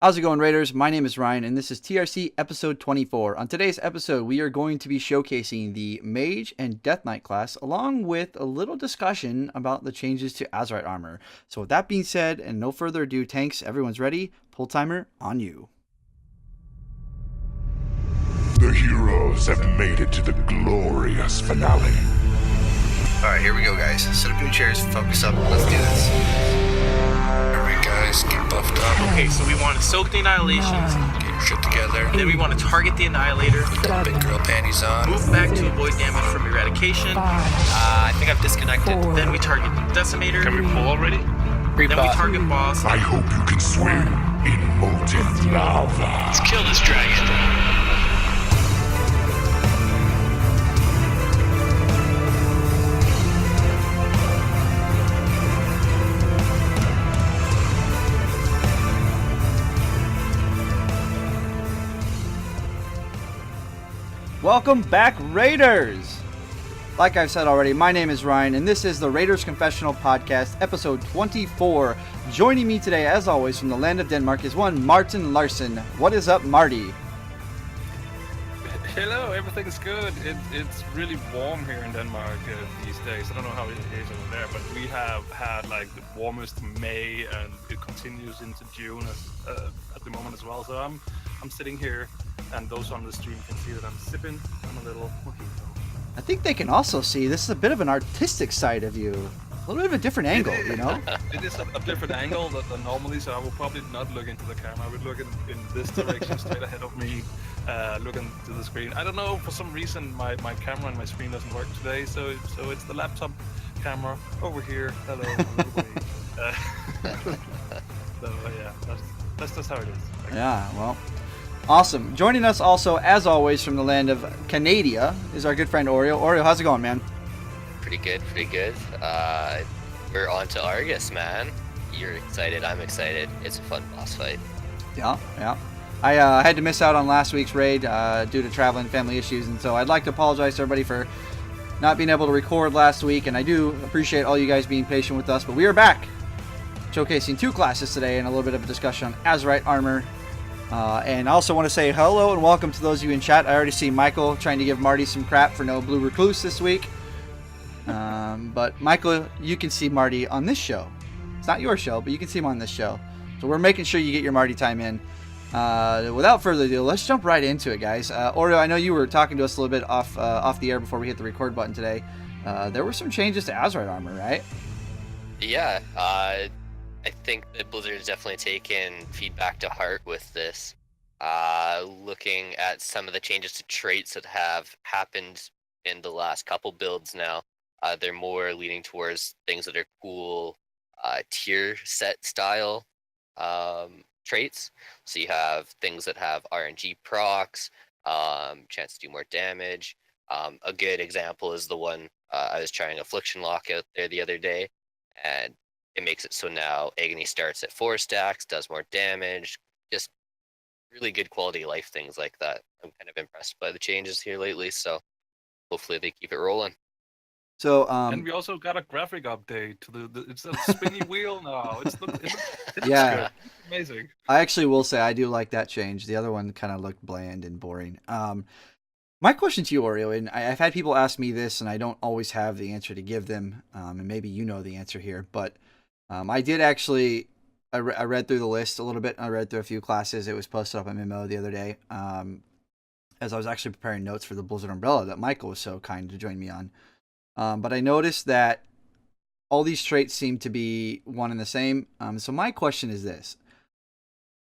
How's it going, Raiders? My name is Ryan, and this is TRC episode 24. On today's episode, we are going to be showcasing the Mage and Death Knight class, along with a little discussion about the changes to Azeroth armor. So with that being said, and no further ado, tanks, everyone's ready. Pull timer on you. The heroes have made it to the glorious finale. Alright, here we go, guys. Sit up in your chairs, focus up, let's do this. Alright guys, get buffed up. Okay, so we want to soak the annihilations, Get your shit together. then we want to target the annihilator, Put the big girl panties on. move back to avoid damage from eradication, I think I've disconnected. then we target decimator, Can we pull already? then we target boss. I hope you can swim in molten lava. Let's kill this dragon. Welcome back, Raiders! Like I've said already, my name is Ryan, and this is the Raiders Confessional Podcast, episode 24. Joining me today, as always, from the land of Denmark is one Martin Larson. What is up, Marty? Hello, everything's good. It's really warm here in Denmark these days. I don't know how it is over there, but we have had like the warmest May, and it continues into June at the moment as well. So I'm sitting here, and those on the stream can see that I'm sipping on a little mojito. I think they can also see this is a bit of an artistic side of you. A little bit of a different angle, you know? It is a different angle than normally, so I will probably not look into the camera. I would look in this direction, straight ahead of me, looking to the screen. I don't know, for some reason my camera and my screen doesn't work today, so it's the laptop camera over here. Hello, so yeah, that's just how it is. Yeah, well, awesome. Joining us also, as always, from the land of Canada is our good friend Oreo. Oreo, how's it going, man? Pretty good. We're on to Argus, man. You're excited, I'm excited. It's a fun boss fight. Yeah. I had to miss out on last week's raid due to travel and family issues, and so I'd like to apologize to everybody for not being able to record last week, and I do appreciate all you guys being patient with us, but we are back showcasing two classes today and a little bit of a discussion on Azeroth armor. And I also want to say hello and welcome to those of you in chat. I already see Michael trying to give Marty some crap for no Blue Recluse this week. But Michael, you can see Marty on this show. It's not your show, but you can see him on this show. So we're making sure you get your Marty time in. Without further ado, let's jump right into it, guys. Oreo, I know you were talking to us a little bit off the air before we hit the record button today. There were some changes to Azeroth armor, right? Yeah, I think that Blizzard's definitely taken feedback to heart with this. Looking at some of the changes to traits that have happened in the last couple builds now, they're more leaning towards things that are cool tier set style traits. So you have things that have RNG procs, chance to do more damage. A good example is the one I was trying Affliction Lock out there the other day, and it makes it so now Agony starts at 4 stacks, does more damage, just really good quality of life things like that. I'm kind of impressed by the changes here lately, so hopefully they keep it rolling. So, And we also got a graphic update to the it's a spinny wheel now. It looks Yeah. good. Amazing. I actually will say I do like that change. The other one kind of looked bland and boring. My question to you, Oreo, and I've had people ask me this, and I don't always have the answer to give them, and maybe you know the answer here, but I did actually, I read through the list a little bit, and I read through a few classes. It was posted up on MMO the other day, as I was actually preparing notes for the Blizzard Umbrella that Michael was so kind to join me on. But I noticed that all these traits seem to be one and the same. So my question is this.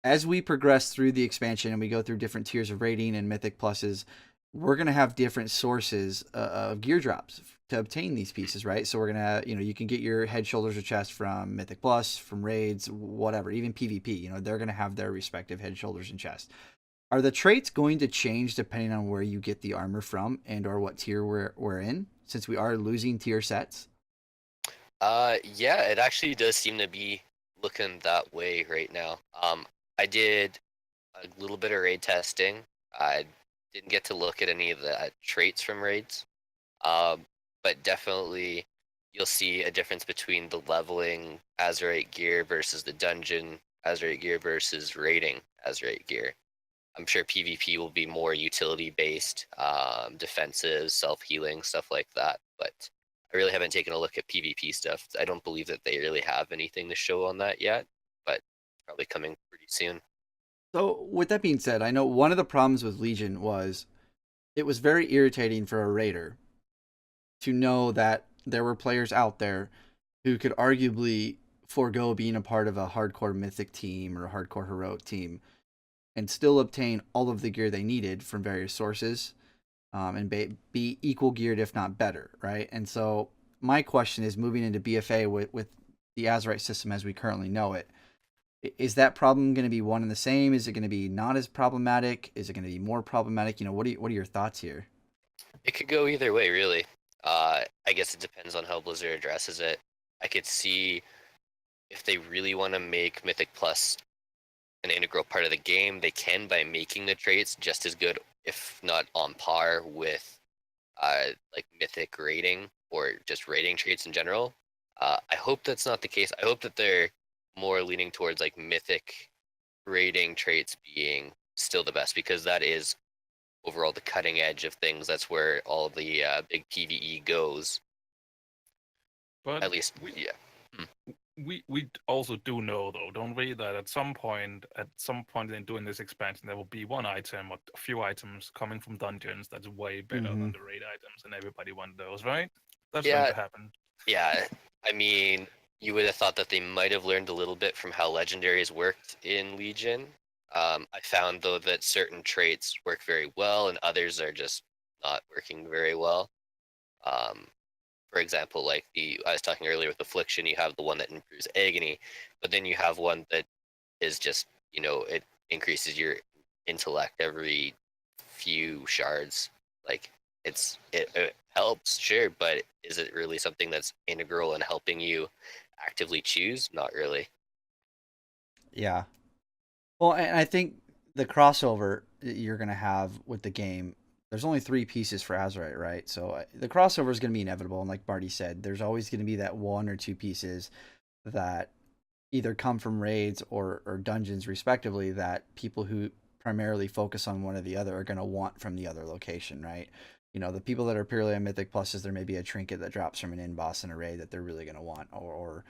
As we progress through the expansion and we go through different tiers of rating and mythic pluses, we're going to have different sources of gear drops to obtain these pieces, right? So we're going to, you can get your head, shoulders, or chest from Mythic Plus, from raids, whatever, even PvP, they're going to have their respective head, shoulders, and chest. Are the traits going to change depending on where you get the armor from and or what tier we're in, since we are losing tier sets? Yeah, it actually does seem to be looking that way right now. I did a little bit of raid testing. I didn't get to look at any of the traits from raids, but definitely you'll see a difference between the leveling Azeroth gear versus the dungeon Azerite gear versus raiding Azerite gear. I'm sure PvP will be more utility based, defensive, self healing, stuff like that. But I really haven't taken a look at PvP stuff. I don't believe that they really have anything to show on that yet, but probably coming pretty soon. So, with that being said, I know one of the problems with Legion was it was very irritating for a raider to know that there were players out there who could arguably forego being a part of a hardcore mythic team or a hardcore heroic team and still obtain all of the gear they needed from various sources, and be equal geared, if not better, right? And so my question is, moving into BFA with the Azerite system as we currently know it, is that problem going to be one and the same? Is it going to be not as problematic? Is it going to be more problematic? What are your thoughts here? It could go either way, really. I guess it depends on how Blizzard addresses it. I could see if they really want to make Mythic Plus an integral part of the game, they can by making the traits just as good, if not on par with like Mythic rating or just rating traits in general. I hope that's not the case. I hope that they're more leaning towards like Mythic rating traits being still the best, because that is overall the cutting edge of things. That's where all the big PvE goes. But At least, we, yeah. we also do know, though, don't we, that at some point in doing this expansion, there will be one item or a few items coming from dungeons that's way better than the raid items, and everybody wants those, right? That's going Yeah, to happen. yeah. I mean, you would have thought that they might have learned a little bit from how legendaries worked in Legion. I found, though, that certain traits work very well and others are just not working very well. For example, like I was talking earlier with Affliction, you have the one that improves Agony, but then you have one that is just, it increases your intellect every few shards. Like, it helps, sure, but is it really something that's integral in helping you actively choose? Not really. Yeah. Well, and I think the crossover you're going to have with the game, there's only 3 pieces for Azerite, right? So the crossover is going to be inevitable. And like Marty said, there's always going to be that 1 or 2 pieces that either come from raids or dungeons, respectively, that people who primarily focus on one or the other are going to want from the other location, right? The people that are purely on Mythic Pluses, there may be a trinket that drops from an in-boss in a raid that they're really going to want. Or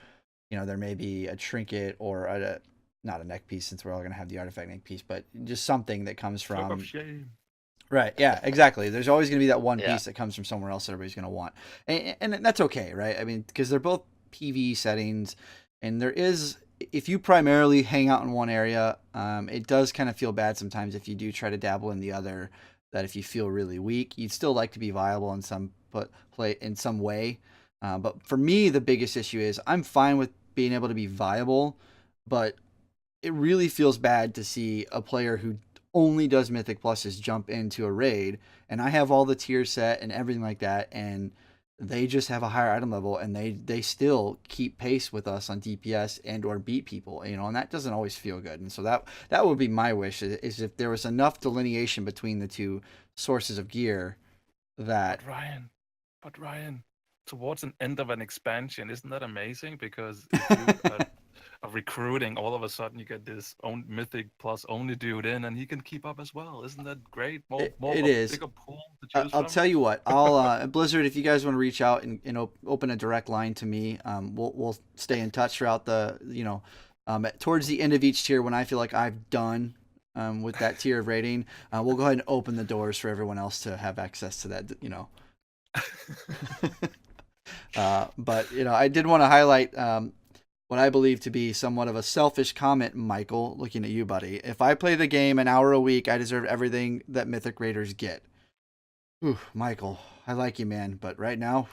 there may be a trinket or not a neck piece, since we're all going to have the artifact neck piece, but just something that comes Cloak of from... shame. Right. Yeah, exactly. There's always going to be that one Yeah. piece that comes from somewhere else that everybody's going to want. And that's okay, right? I mean, because they're both PvE settings, and there is, if you primarily hang out in one area, it does kind of feel bad sometimes if you do try to dabble in the other, that if you feel really weak, you'd still like to be viable in some play in some way. But for me, the biggest issue is I'm fine with being able to be viable, but it really feels bad to see a player who only does Mythic Pluses jump into a raid, and I have all the tiers set and everything like that, and they just have a higher item level, and they still keep pace with us on DPS and or beat people, and that doesn't always feel good. And so that would be my wish, is if there was enough delineation between the two sources of gear that... But Ryan, towards an end of an expansion, isn't that amazing? Because if you are recruiting, all of a sudden you get this own Mythic Plus only dude in, and he can keep up as well. Isn't that great? It is. Bigger pool to choose I'll from. tell you what. I'll Blizzard, if you guys want to reach out and open a direct line to me, we'll stay in touch throughout the towards the end of each tier, when I feel like I've done with that tier of rating, we'll go ahead and open the doors for everyone else to have access to that. But I did want to highlight what I believe to be somewhat of a selfish comment, Michael, looking at you, buddy. If I play the game an hour a week, I deserve everything that Mythic Raiders get. Ooh, Michael, I like you, man, but right now,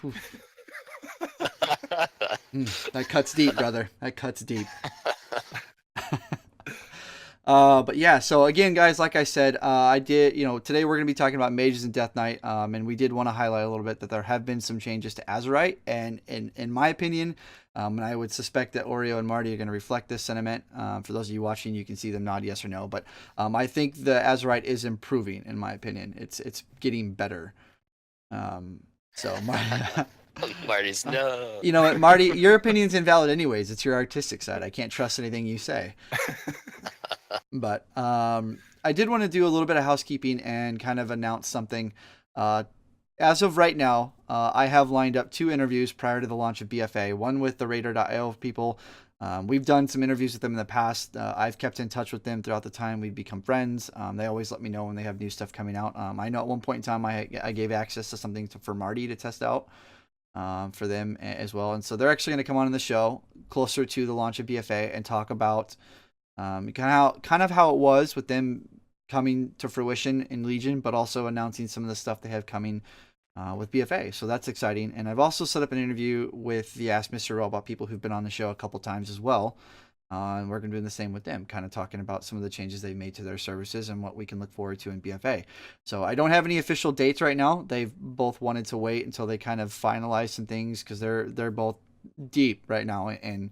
that cuts deep, brother. That cuts deep. But yeah, so again, guys, like I said, I did, today we're going to be talking about Mages and Death Knight, and we did want to highlight a little bit that there have been some changes to Azerite, and in my opinion, and I would suspect that Oreo and Marty are going to reflect this sentiment. For those of you watching, you can see them nod yes or no, but I think the Azerite is improving, in my opinion. It's getting better. So Marty's no. You know what, Marty? Your opinion's invalid anyways. It's your artistic side. I can't trust anything you say. But I did want to do a little bit of housekeeping and kind of announce something. Uh, as of right now, I have lined up 2 interviews prior to the launch of BFA. One with the Raider.io people. We've done some interviews with them in the past. I've kept in touch with them throughout the time. We've become friends. They always let me know when they have new stuff coming out. I know at one point in time I gave access to something for Marty to test out for them as well. And so they're actually going to come on the show closer to the launch of BFA and talk about kind of how it was with them coming to fruition in Legion, but also announcing some of the stuff they have coming with BFA. So that's exciting. And I've also set up an interview with the Ask Mr. Robot people who've been on the show a couple times as well. And we're going to do the same with them, kind of talking about some of the changes they've made to their services and what we can look forward to in BFA. So I don't have any official dates right now. They've both wanted to wait until they kind of finalize some things because they're both deep right now and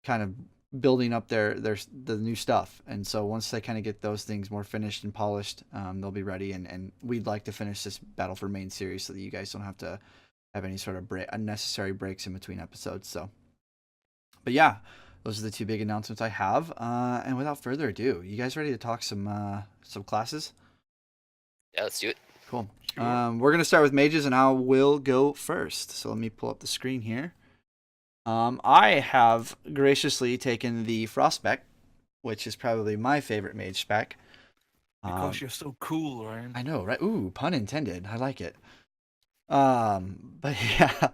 kind of building up the new stuff. And so once they kind of get those things more finished and polished, they'll be ready. And we'd like to finish this Battle for Main series so that you guys don't have to have any sort of unnecessary breaks in between episodes. So, but yeah, those are the 2 big announcements I have. And without further ado, you guys ready to talk some classes? Yeah, let's do it. Cool. Sure. We're going to start with mages, and I will go first. So let me pull up the screen here. I have graciously taken the Frost spec, which is probably my favorite mage spec. Because you're so cool, Ryan. I know, right? Ooh, pun intended. I like it. But yeah,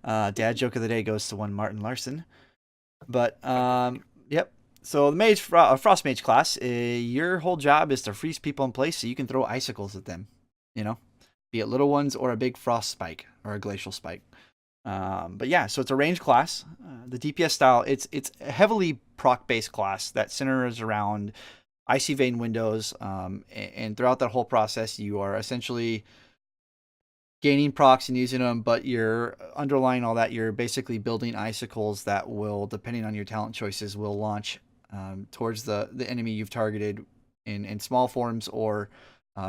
dad joke of the day goes to one Martin Larson. But yep. So the mage, Frost mage class, your whole job is to freeze people in place so you can throw icicles at them. You know, be it little ones or a big frost spike or a glacial spike. But yeah, so it's a range class. The DPS style, it's a heavily proc-based class that centers around Icy Vein windows. And throughout that whole process, you are essentially gaining procs and using them, but you're underlying all that. You're basically building icicles that will, depending on your talent choices, will launch towards the enemy you've targeted in small forms, or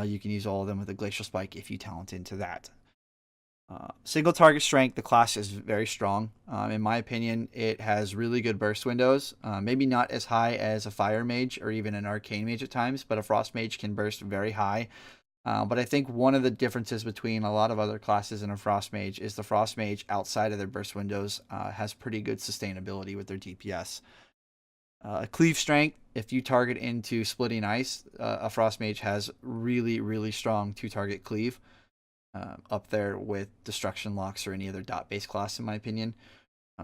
you can use all of them with a glacial spike if you talent into that. Single target strength, the class is very strong. In my opinion, it has really good burst windows. Maybe not as high as a fire mage or even an arcane mage at times, but a frost mage can burst very high. But I think one of the differences between a lot of other classes and a frost mage is the frost mage outside of their burst windows has pretty good sustainability with their DPS. Cleave strength, if you target into splitting ice, a frost mage has really, really strong 2-target cleave. Up there with destruction locks or any other dot-based class, in my opinion.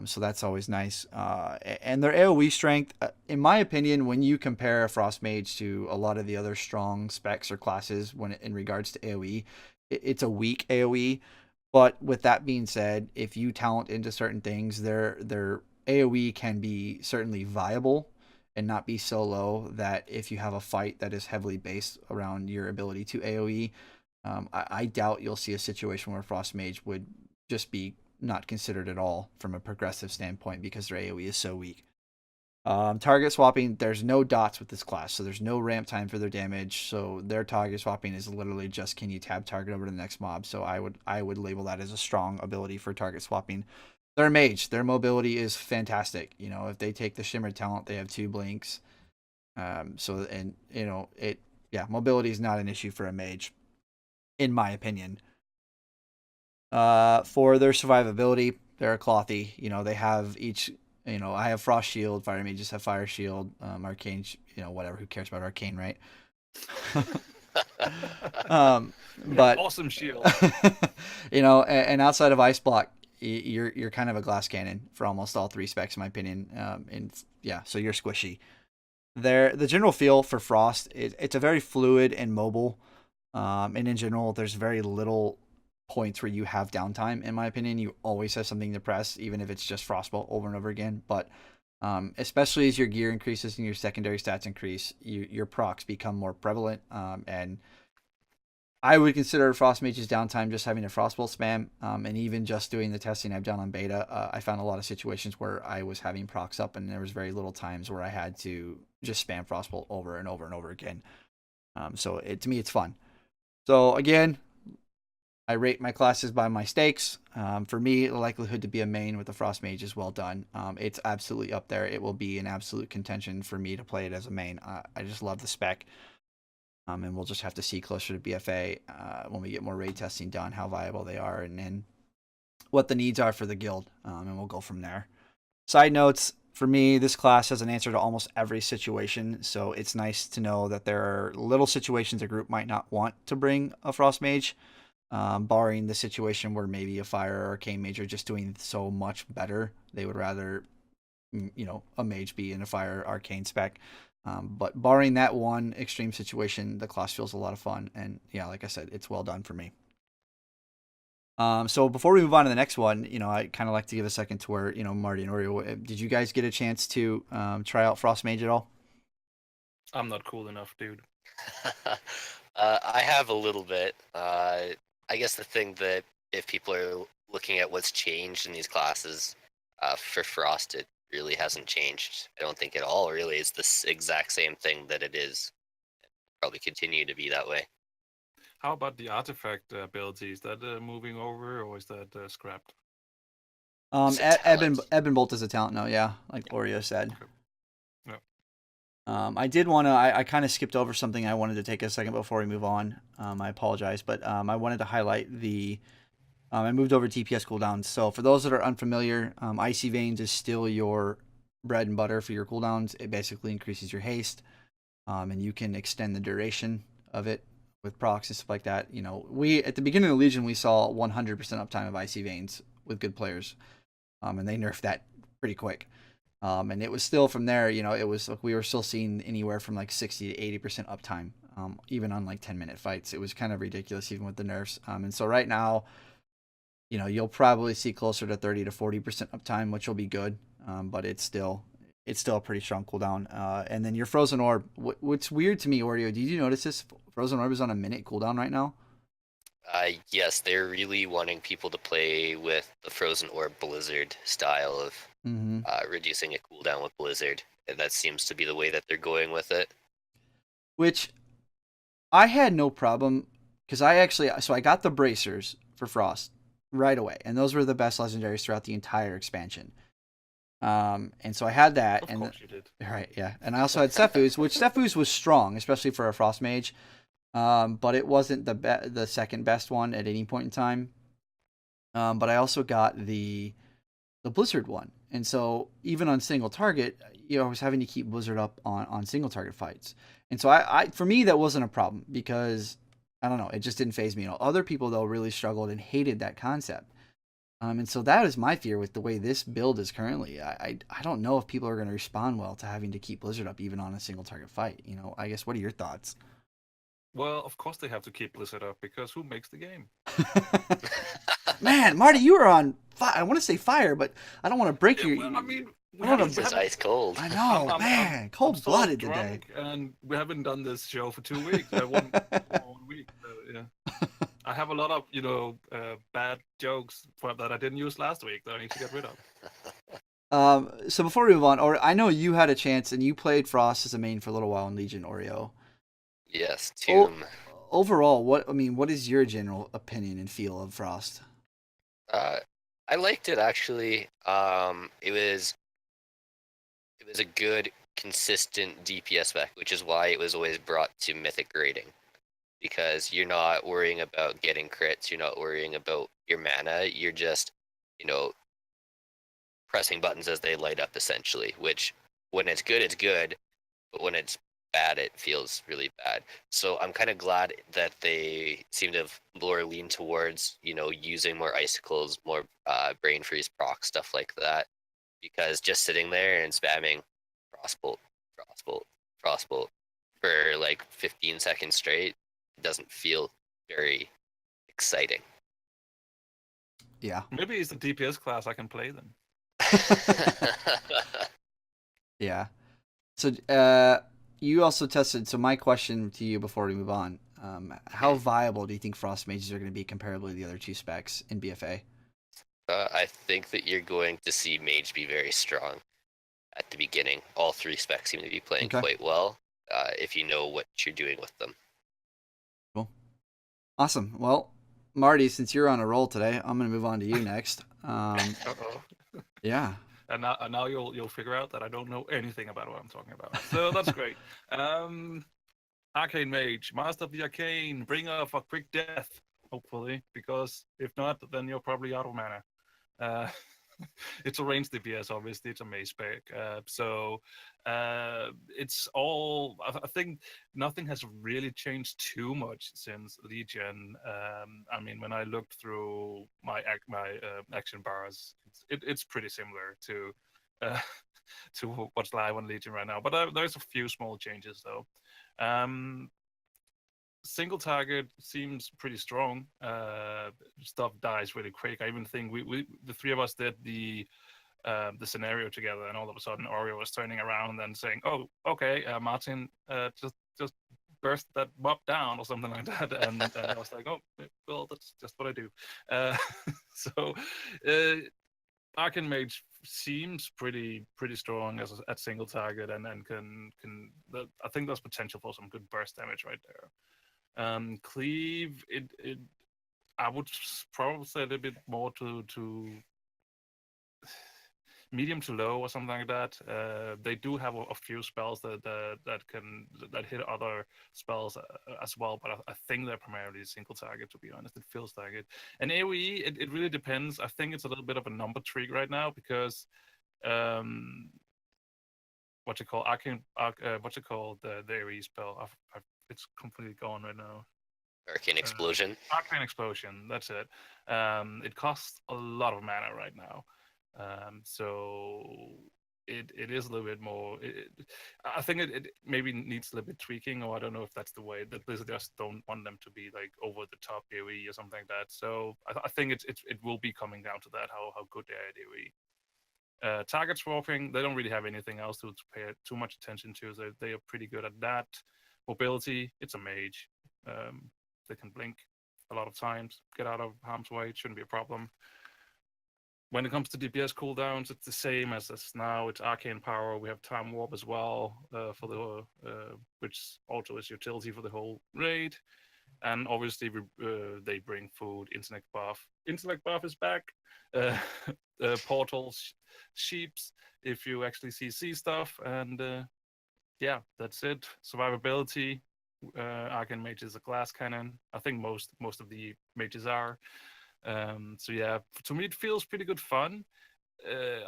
So that's always nice. And their AoE strength, in my opinion, when you compare a Frost Mage to a lot of the other strong specs or classes when in regards to AoE, it's a weak AoE. But with that being said, if you talent into certain things, their AoE can be certainly viable and not be so low that if you have a fight that is heavily based around your ability to AoE, I doubt you'll see a situation where Frost Mage would just be not considered at all from a progressive standpoint because their AoE is so weak. Target swapping, there's no dots with this class, so there's no ramp time for their damage. So their target swapping is literally just can you tab target over to the next mob. So I would label that as a strong ability for target swapping. They're a mage. Their mobility is fantastic. You know, if they take the Shimmer talent, they have 2 blinks. Mobility is not an issue for a mage, in my opinion. For their survivability, they're a clothy. You know, they have each. You know, I have Frost Shield. Fire mages have Fire Shield. Arcane. You know, whatever. Who cares about Arcane, right? But awesome shield. You know, and outside of Ice Block, you're kind of a glass cannon for almost all 3 specs, in my opinion. So you're squishy. The general feel for Frost, it's a very fluid and mobile. And in general, there's very little points where you have downtime. In my opinion, you always have something to press, even if it's just Frostbolt over and over again. But especially as your gear increases and your secondary stats increase, your procs become more prevalent. And I would consider Frost Mage's downtime just having a Frostbolt spam, and even just doing the testing I've done on beta. I found a lot of situations where I was having procs up, and there was very little times where I had to just spam Frostbolt over and over and over again. To me, it's fun. So again, I rate my classes by my stakes. For me, the likelihood to be a main with the Frost Mage is well done. It's absolutely up there. It will be an absolute contention for me to play it as a main. I just love the spec. And we'll just have to see closer to BFA when we get more raid testing done, how viable they are, and what the needs are for the guild. And we'll go from there. Side notes, for me, this class has an answer to almost every situation, so it's nice to know that there are little situations a group might not want to bring a Frost Mage, barring the situation where maybe a Fire or Arcane Mage are just doing so much better. They would rather, a Mage be in a Fire Arcane spec. But barring that one extreme situation, the class feels a lot of fun, and yeah, like I said, it's well done for me. So before we move on to the next one, I kind of like to give a second to where, Marty and Oreo, did you guys get a chance to try out Frost Mage at all? I'm not cool enough, dude. I have a little bit. I guess the thing that if people are looking at what's changed in these classes, for Frost, it really hasn't changed. I don't think at all, really. It's the exact same thing that it is. Probably continue to be that way. How about the artifact ability? Is that moving over, or is that scrapped? Ebb and Bolt is a talent now, yeah, like Oreo said. Okay. Yeah. I did want to, I kind of skipped over something I wanted to take a second before we move on. I apologize, but I wanted to highlight I moved over TPS cooldowns. So for those that are unfamiliar, Icy Veins is still your bread and butter for your cooldowns. It basically increases your haste, and you can extend the duration of it with procs and stuff like that. We at the beginning of the Legion, we saw 100% uptime of Icy Veins with good players, and they nerfed that pretty quick. And it was still from there, it was like we were still seeing anywhere from like 60 to 80% uptime, even on like 10-minute fights. It was kind of ridiculous even with the nerfs. And so right now, you'll probably see closer to 30 to 40% uptime, which will be good. But it's still a pretty strong cooldown. And then your Frozen Orb, what's weird to me, Oreo, did you notice this? Frozen Orb is on a minute cooldown right now. Yes, they're really wanting people to play with the Frozen Orb Blizzard style of reducing a cooldown with Blizzard. And that seems to be the way that they're going with it. Which I had no problem, because I got the bracers for Frost right away, and those were the best legendaries throughout the entire expansion. And so I had that, Of course you did. Right, yeah, and I also had Sephuz, which Sephuz was strong, especially for a Frost Mage, but it wasn't the second best one at any point in time. But I also got the Blizzard one, and so even on single target, I was having to keep Blizzard up on single target fights, and so I for me that wasn't a problem, because I don't know, it just didn't phase me at all. Other people though really struggled and hated that concept. And so that is my fear with the way this build is currently. I don't know if people are going to respond well to having to keep Blizzard up even on a single target fight. I guess, what are your thoughts? Well, of course they have to keep Blizzard up, because who makes the game? Man, Marty, you were on fire. I want to say fire, but I don't want to break your... Well, I mean, It's ice cold. I know, man. Cold-blooded today. And we haven't done this show for 2 weeks. One week. Yeah. I have a lot of, bad jokes that I didn't use last week that I need to get rid of. So before we move on, or I know you had a chance and you played Frost as a main for a little while in Legion, Oreo. Yes, Tomb. Overall, what is your general opinion and feel of Frost? I liked it actually. It was a good, consistent DPS spec, which is why it was always brought to Mythic grading. Because you're not worrying about getting crits, you're not worrying about your mana, you're just, pressing buttons as they light up, essentially, which, when it's good, but when it's bad, it feels really bad. So I'm kind of glad that they seem to have more lean towards, using more icicles, more brain freeze proc, stuff like that, because just sitting there and spamming frostbolt for like 15 seconds straight doesn't feel very exciting. Yeah. Maybe it's the DPS class I can play then. Yeah. So you also tested, so my question to you before we move on, how viable do you think Frost Mages are going to be comparably to the other two specs in BFA? I think that you're going to see Mage be very strong at the beginning. All three specs seem to be playing quite well, if you know what you're doing with them. Cool. Awesome. Well, Marty, since you're on a roll today, I'm gonna move on to you next. Uh-oh. Yeah. And now you'll figure out that I don't know anything about what I'm talking about. So that's great. Arcane Mage, Master of the Arcane, bringer for quick death, hopefully, because if not, then you're probably out of mana. Uh, it's a range DPS, obviously. It's a maze spec. It's all. I think nothing has really changed too much since Legion. I mean, when I looked through my action bars, it's pretty similar to uh, to what's live on Legion right now. But there's a few small changes though. Single target seems pretty strong. Stuff dies really quick. I even think we the three of us did the scenario together, and all of a sudden Oreo was turning around and saying, "Oh, okay, Martin, just burst that mob down or something like that." And I was like, "Oh, well, that's just what I do." So Arcane Mage seems pretty strong at single target, and can I think there's potential for some good burst damage right there. Cleave, I would probably say a little bit more to medium to low or something like that. They do have a few spells that hit other spells as well, but I think they're primarily single target. To be honest, it feels like it. And AOE, it really depends. I think it's a little bit of a number trick right now because what you call the AOE spell. It's completely gone right now. Arcane Explosion. Arcane Explosion, that's it. It costs a lot of mana right now. So it is a little bit more. I think it maybe needs a little bit tweaking, or I don't know if that's the way that Blizzard just don't want them to be like over the top AOE or something like that. So I think it will be coming down to that, how good they are at AOE. Target swapping, they don't really have anything else to pay too much attention to. So they are pretty good at that. Mobility, it's a mage. They can blink a lot of times, get out of harm's way. It shouldn't be a problem. When it comes to DPS cooldowns, it's the same as now. It's arcane power. We have time warp as well for the which also is utility for the whole raid. And obviously they bring food. Intellect buff. Intellect buff is back. Portals, sheeps. If you actually see stuff, and yeah, that's it. Survivability. Arcane Mage is a glass cannon. I think most of the mages are. So yeah, to me it feels pretty good fun. It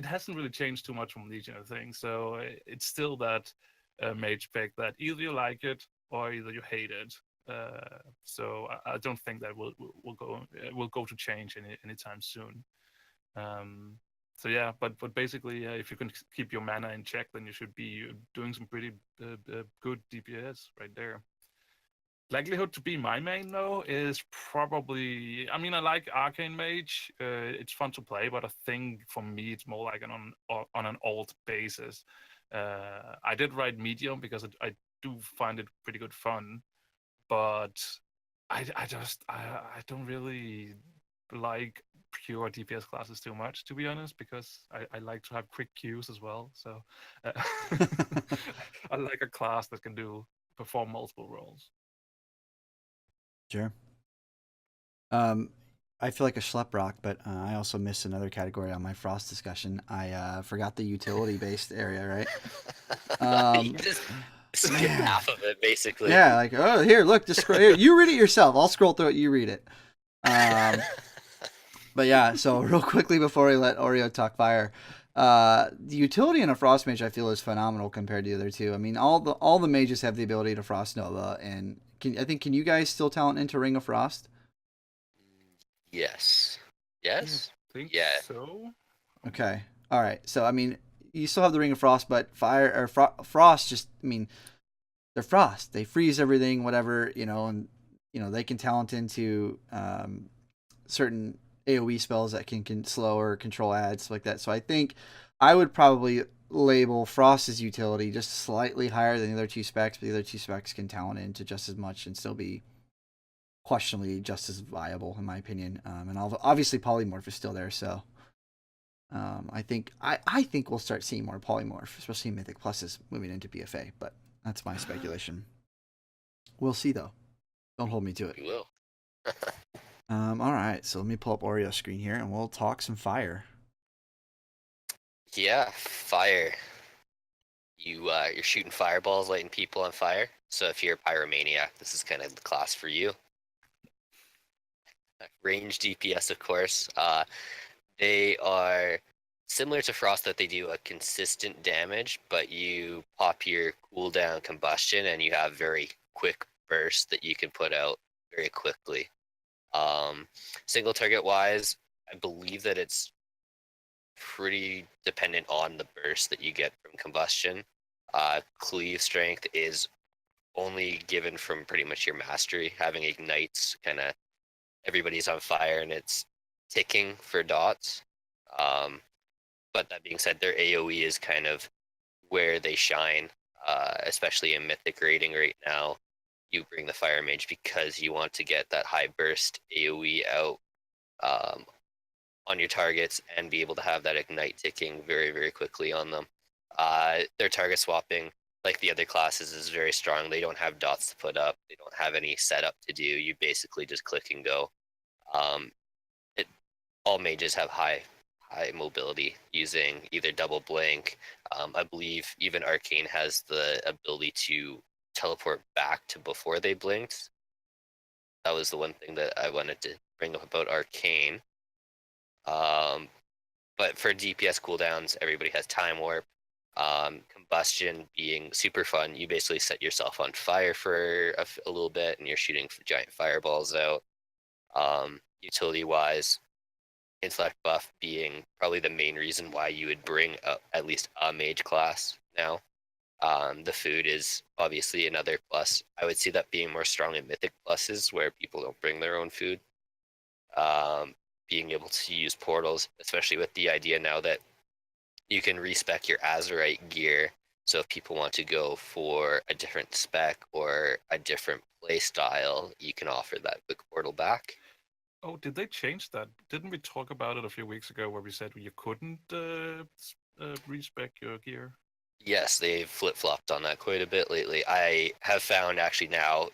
hasn't really changed too much from Legion, I think. So it's still that mage spec that either you like it or either you hate it. So I don't think that will go to change anytime soon. So yeah, but basically, if you can keep your mana in check, then you should be doing some pretty good DPS right there. Likelihood to be my main though is probably. I mean, I like Arcane Mage. It's fun to play, but I think for me it's more like on an alt basis. I did ride medium because I do find it pretty good fun, but I don't really like pure DPS classes too much, to be honest, because I like to have quick queues as well. So I like a class that can perform multiple roles. Sure. I feel like a schlep rock, but I also missed another category on my Frost discussion. I forgot the utility-based area, right? You just skip half of it, basically. Yeah, like, oh, here, look, just scroll. Here, you read it yourself. I'll scroll through it. You read it. But yeah, so real quickly before we let Oreo talk fire, the utility in a Frost Mage I feel is phenomenal compared to the other two. I mean, all the mages have the ability to Frost Nova, and can you guys still talent into Ring of Frost? Yes. Yes. I think Yeah. so. Okay. All right. So I mean, you still have the Ring of Frost, but fire or Frost just, I mean, they're Frost. They freeze everything, whatever, and they can talent into certain AoE spells that can slow or control ads like that. So I think I would probably label Frost's utility just slightly higher than the other two specs, but the other two specs can talent into just as much and still be questionably just as viable in my opinion. And obviously polymorph is still there, so I think we'll start seeing more polymorph, especially Mythic Pluses moving into BFA, but that's my speculation. We'll see though. Don't hold me to it. You will. All right, so let me pull up Oreo screen here, and we'll talk some fire. Yeah, fire. You're shooting fireballs, lighting people on fire. So if you're a pyromaniac, this is kind of the class for you. Range DPS, of course. They are similar to Frost that they do a consistent damage, but you pop your cooldown combustion and you have very quick bursts that you can put out very quickly. Um, Single target wise, I believe that it's pretty dependent on the burst that you get from combustion. Cleave strength is only given from pretty much your mastery. Having ignites, kind of everybody's on fire and it's ticking for dots. Um, but that being said, their AoE is kind of where they shine, especially in Mythic rating right now. You bring the Fire Mage because you want to get that high burst AoE out um, on your targets and be able to have that ignite ticking very, very quickly on them. Their target swapping, like the other classes, is very strong. They don't have dots to put up. They don't have any setup to do. You basically just click and go. Um, it, all mages have high mobility using either double blink. I believe even Arcane has the ability to teleport back to before they blinked. That was the one thing that I wanted to bring up about Arcane. But for DPS cooldowns, everybody has time warp. Combustion being super fun. You basically set yourself on fire for a little bit, and you're shooting giant fireballs out. Utility wise, intellect buff being probably the main reason why you would bring at least a mage class now. The food is obviously another plus. I would see that being more strong in mythic pluses where people don't bring their own food. Being able to use portals, especially with the idea now that you can respec your Azerite gear. So if people want to go for a different spec or a different play style, you can offer that quick portal back. Oh, did they change that? Didn't we talk about it a few weeks ago where we said you couldn't respec your gear? Yes, they've flip-flopped on that quite a bit lately. I have found actually now,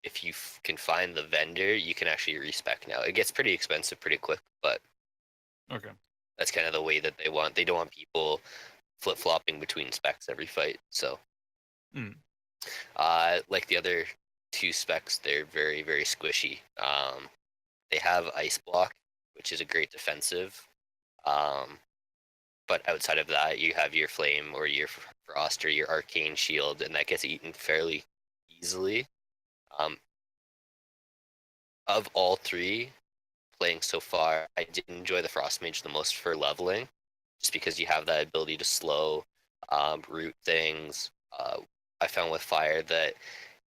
if you can find the vendor, you can actually respec now. It gets pretty expensive pretty quick, but Okay. that's kind of the way that they want. They don't want people flip-flopping between specs every fight. So, like the other two specs, they're very, very squishy. They have ice block, which is a great defensive. But outside of that, you have your flame or your frost or your arcane shield, and that gets eaten fairly easily. Of all three playing so far, I did enjoy the frost mage the most for leveling, just because you have that ability to slow, root things. I found with fire that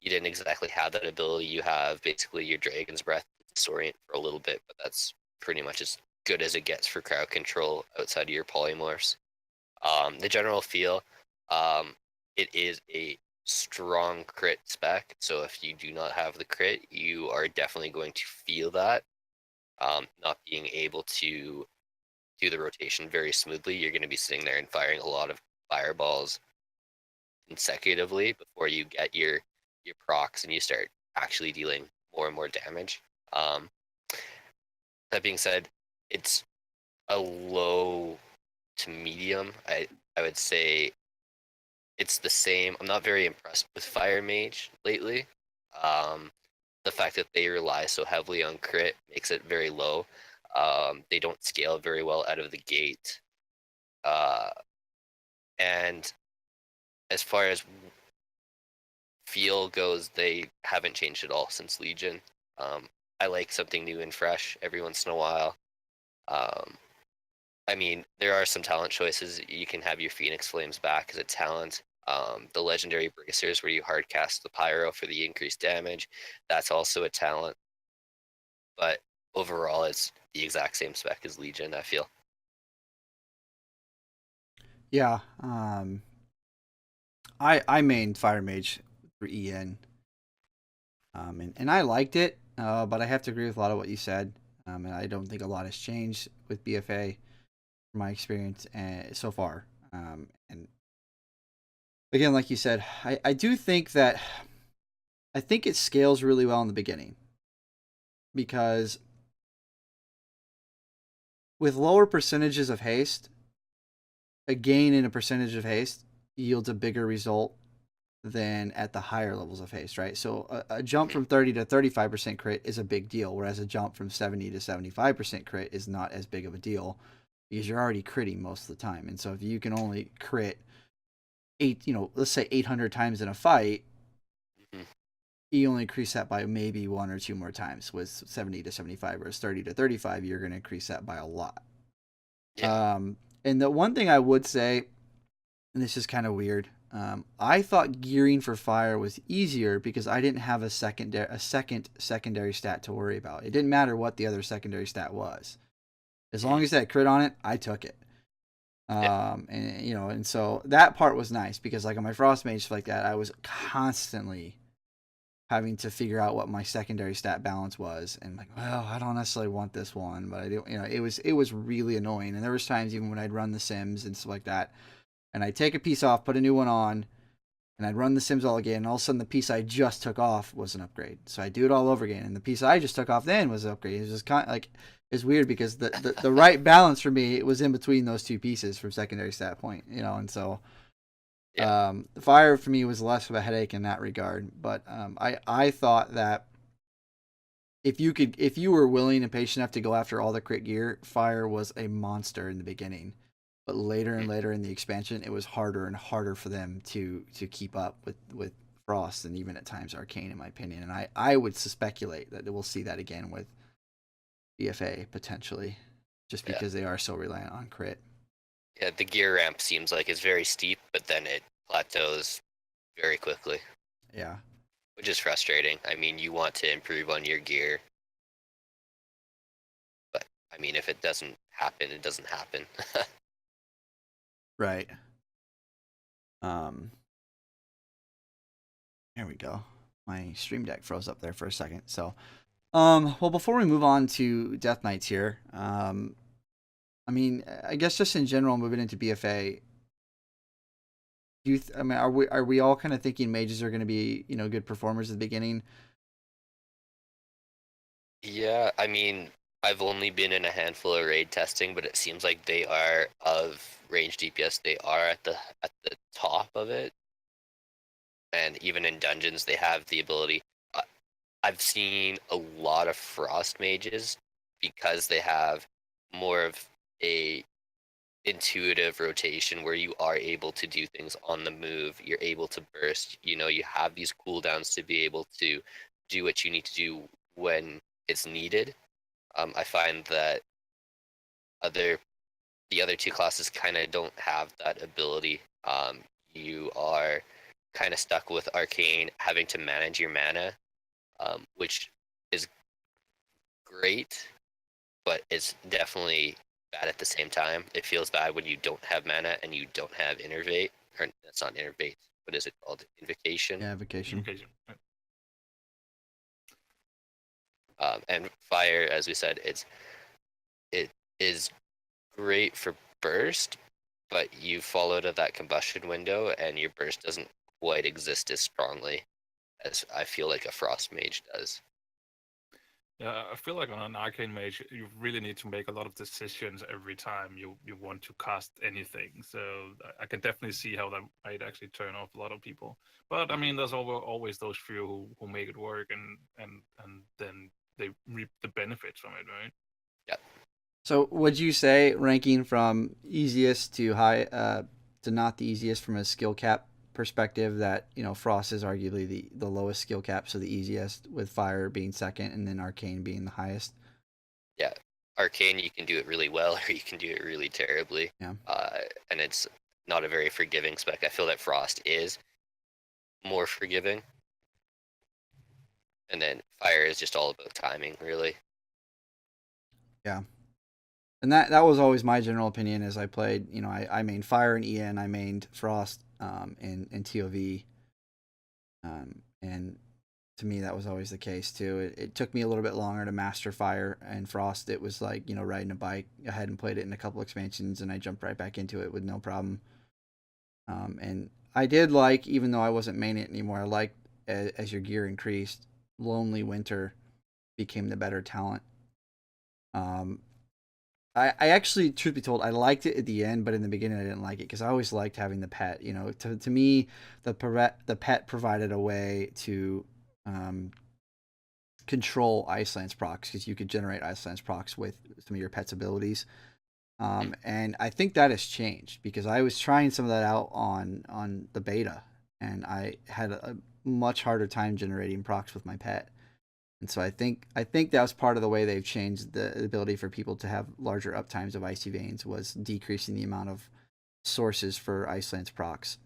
you didn't exactly have that ability. You have basically your dragon's breath disorient for a little bit, but that's pretty much as good as it gets for crowd control outside of your polymorphs. The general feel, it is a strong crit spec, so if you do not have the crit, you are definitely going to feel that. Not being able to do the rotation very smoothly, you're going to be sitting there and firing a lot of fireballs consecutively before you get your procs and you start actually dealing more and more damage. That being said, it's a low to medium. I would say it's the same. I'm not very impressed with Fire Mage lately. The fact that they rely so heavily on crit makes it very low. They don't scale very well out of the gate. And as far as feel goes, they haven't changed at all since Legion. I like something new and fresh every once in a while. I mean, there are some talent choices. You can have your Phoenix Flames back as a talent. The Legendary Bracers, where you hardcast the Pyro for the increased damage, that's also a talent. But overall, it's the exact same spec as Legion, I feel. Yeah, I mained Fire Mage for EN, and I liked it, but I have to agree with a lot of what you said, and I don't think a lot has changed with BFA from my experience so far. And again, like you said, I do think that I think it scales really well in the beginning because with lower percentages of haste, a gain in a percentage of haste yields a bigger result than at the higher levels of haste, right? So a jump from 30 to 35% crit is a big deal, whereas a jump from 70 to 75% crit is not as big of a deal because you're already critting most of the time. And so if you can only crit let's say 800 times in a fight, you only increase that by maybe one or two more times. With 70 to 75 or 30 to 35, you're going to increase that by a lot. Yeah. And the one thing I would say, and this is kind of weird, I thought gearing for fire was easier because I didn't have a second secondary stat to worry about. It didn't matter what the other secondary stat was, as long as that crit on it, I took it. And so that part was nice because like on my frost mage stuff like that, I was constantly having to figure out what my secondary stat balance was, and like, well, I don't necessarily want this one, but I do. It was really annoying, and there was times even when I'd run the sims and stuff like that, and I'd take a piece off, put a new one on, and I'd run the sims all again, and all of a sudden the piece I just took off was an upgrade, so I do it all over again, and the piece I just took off then was an upgrade. It was just kind of like, it's weird because the right balance for me was in between those two pieces from secondary stat point, and so. Yeah. Fire for me was less of a headache in that regard, but I thought that if you were willing and patient enough to go after all the crit gear, fire was a monster in the beginning, but later and later in the expansion, it was harder and harder for them to keep up with frost and even at times arcane, in my opinion. And I would speculate that we'll see that again with BFA potentially, just because they are so reliant on crit. Yeah, the gear ramp seems like it's very steep, but then it plateaus very quickly. Yeah. Which is frustrating. I mean, you want to improve on your gear. But, I mean, if it doesn't happen, it doesn't happen. Right. There we go. My stream deck froze up there for a second. So, well, before we move on to Death Knights here, I mean, I guess just in general, moving into BFA, are we all kind of thinking mages are going to be, good performers at the beginning? Yeah, I mean, I've only been in a handful of raid testing, but it seems like they are of range DPS. They are at the top of it, and even in dungeons, they have the ability. I've seen a lot of frost mages because they have more of a intuitive rotation where you are able to do things on the move. You're able to burst. You have these cooldowns to be able to do what you need to do when it's needed. I find that the other two classes kind of don't have that ability. You are kind of stuck with arcane, having to manage your mana, which is great, but it's definitely bad at the same time. It feels bad when you don't have mana and you don't have innervate, or that's not innervate. What is it called? Invocation. Yeah, vacation. And fire, as we said, it is great for burst, but you fall out of that combustion window, and your burst doesn't quite exist as strongly as I feel like a frost mage does. Yeah, I feel like on an arcane mage, you really need to make a lot of decisions every time you want to cast anything. So I can definitely see how that might actually turn off a lot of people. But I mean, there's always those few who make it work, and then they reap the benefits from it, right? Yeah. So would you say ranking from easiest to high, to not the easiest from a skill cap perspective, that frost is arguably the lowest skill cap, so the easiest, with fire being second and then arcane being the highest? Yeah, arcane, you can do it really well or you can do it really terribly. Yeah. And it's not a very forgiving spec. I feel that frost is more forgiving, and then fire is just all about timing, really. Yeah. And that was always my general opinion as I played. I mained fire in EN, I mained frost in TOV, and to me that was always the case too. It took me a little bit longer to master fire and frost. It was like riding a bike. I hadn't played it in a couple expansions, and I jumped right back into it with no problem. And I did like, even though I wasn't maining it anymore, I liked as your gear increased, Lonely Winter became the better talent. I actually, truth be told, I liked it at the end, but in the beginning I didn't like it because I always liked having the pet. You know, to me, the pet provided a way to control Iceland's procs because you could generate Iceland's procs with some of your pet's abilities. And I think that has changed because I was trying some of that out on the beta, and I had a much harder time generating procs with my pet. And so I think that was part of the way they've changed the ability for people to have larger uptimes of Icy Veins was decreasing the amount of sources for Iceland's procs.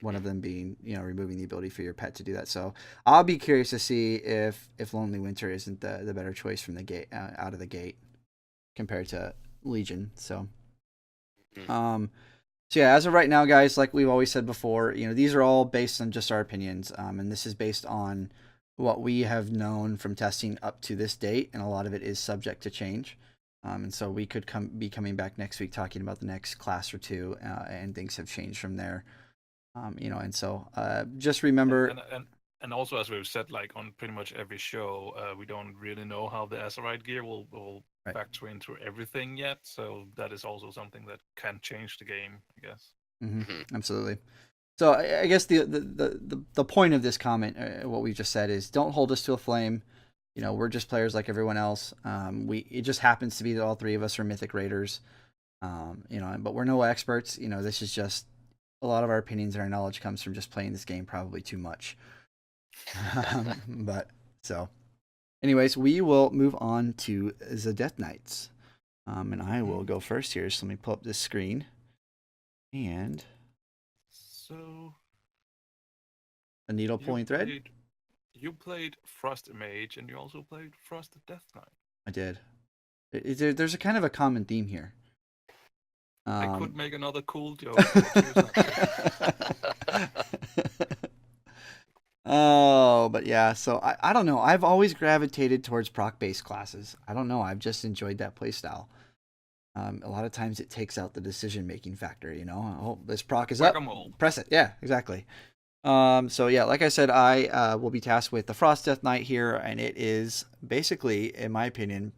One of them being, removing the ability for your pet to do that. So I'll be curious to see if Lonely Winter isn't the better choice from the gate out of the gate compared to Legion. So, so yeah, as of right now, guys, like we've always said before, these are all based on just our opinions, and this is based on what we have known from testing up to this date, and a lot of it is subject to change. And so we could be coming back next week talking about the next class or two, and things have changed from there. And so just remember. And also, as we've said, like on pretty much every show, we don't really know how the Azeroth gear will factor into everything yet. So that is also something that can change the game, I guess. Mm-hmm. Absolutely. So I guess the point of this comment, what we just said, is don't hold us to a flame. We're just players like everyone else. It just happens to be that all three of us are Mythic Raiders. But we're no experts. This is just a lot of our opinions and our knowledge comes from just playing this game probably too much. But so, anyways, we will move on to the Death Knights. And I will go first here. So let me pull up this screen. And so a needle pulling thread. You played Frost Mage, and you also played Frost Death Knight. I did. There's a kind of a common theme here. I could make another cool joke. Oh, but yeah. So I don't know. I've always gravitated towards proc-based classes. I don't know. I've just enjoyed that playstyle. A lot of times it takes out the decision-making factor. Oh, this proc is up. Press it. Yeah, exactly. So yeah, like I said, I will be tasked with the Frost Death Knight here, and it is basically, in my opinion,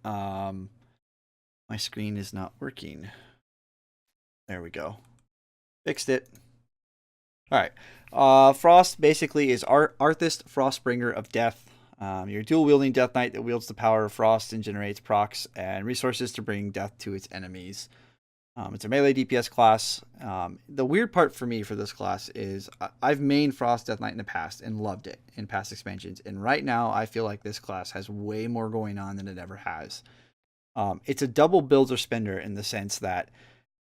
my screen is not working. There we go. Fixed it. All right. Frost basically is Arthist, Frostbringer of Death. You're dual-wielding Death Knight that wields the power of Frost and generates procs and resources to bring death to its enemies. It's a melee DPS class. The weird part for me for this class is I've mained Frost Death Knight in the past and loved it in past expansions. And right now I feel like this class has way more going on than it ever has. It's a double builder spender in the sense that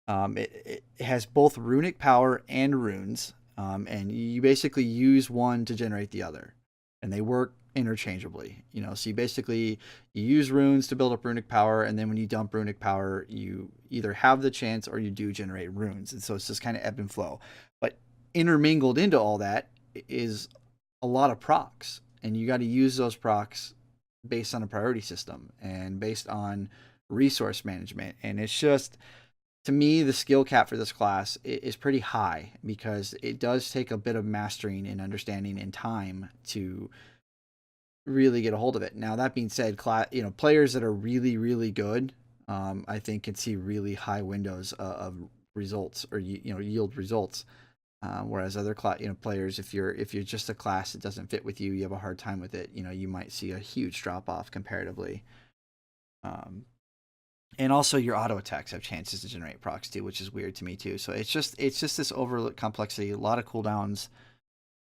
it has both runic power and runes. And you basically use one to generate the other. And they work interchangeably. So you use runes to build up runic power, and then when you dump runic power, you either have the chance or you do generate runes. And so it's just kind of ebb and flow. But intermingled into all that is a lot of procs, and you got to use those procs based on a priority system and based on resource management. And it's just, to me, the skill cap for this class is pretty high because it does take a bit of mastering and understanding and time to really get a hold of it. Now, that being said, players that are really, really good, I think can see really high windows of results or yield results. Whereas other players, if you're just a class that doesn't fit with you, you have a hard time with it. You might see a huge drop off comparatively. And also your auto attacks have chances to generate procs too, which is weird to me too. So it's just this overlooked complexity, a lot of cooldowns.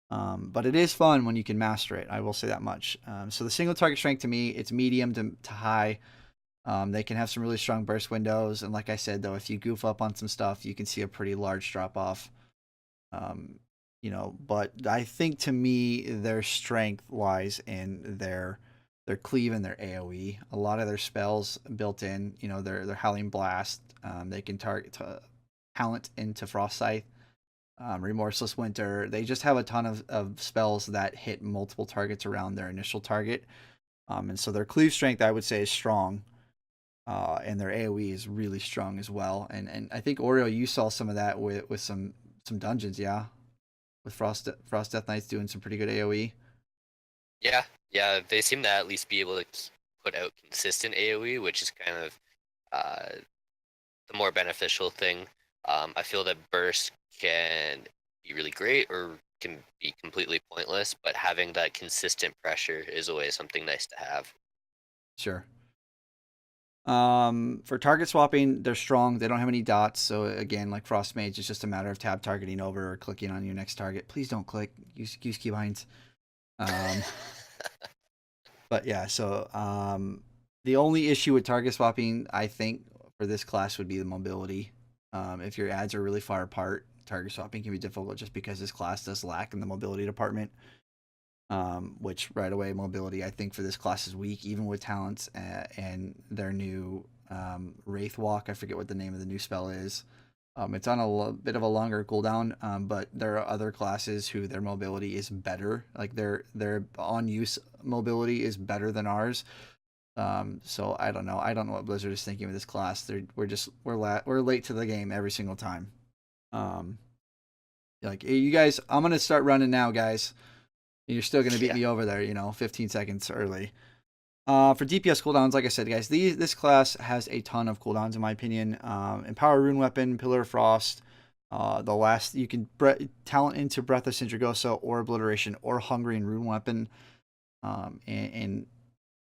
But it is fun when you can master it. I will say that much. So the single target strength to me, it's medium to high. They can have some really strong burst windows. And like I said, though, if you goof up on some stuff, you can see a pretty large drop off. But I think to me, their strength lies in their cleave and their AoE. A lot of their spells built in, their Howling Blast. They can target talent into Frost Scythe. Remorseless Winter. They just have a ton of spells that hit multiple targets around their initial target. And so their cleave strength, I would say, is strong. And their AoE is really strong as well. And I think, Oreo, you saw some of that with some dungeons, yeah? With Frost Death Knights doing some pretty good AoE. Yeah, they seem to at least be able to put out consistent AoE, which is kind of the more beneficial thing. I feel that burst can be really great or can be completely pointless, but having that consistent pressure is always something nice to have. Sure. For target swapping, they're strong. They don't have any dots. So again, like Frost Mage, it's just a matter of tab targeting over or clicking on your next target. Please don't click. Use keybinds. Um, but yeah, so the only issue with target swapping, I think, for this class would be the mobility. If your ads are really far apart, target swapping can be difficult just because this class does lack in the mobility department. Which right away mobility I think for this class is weak, even with talents and their new Wraith Walk. I forget what the name of the new spell is. It's on a bit of a longer cooldown, but there are other classes who their mobility is better. Like their on use mobility is better than ours. So I don't know. I don't know what Blizzard is thinking with this class. We're late to the game every single time. Like, hey, you guys, I'm gonna start running now, guys. You're still going to beat me over there, 15 seconds early. For DPS cooldowns, like I said, guys, this class has a ton of cooldowns, in my opinion. Empower Rune Weapon, Pillar of Frost. The last, you can talent into Breath of Sindragosa or Obliteration or Hungering Rune Weapon. And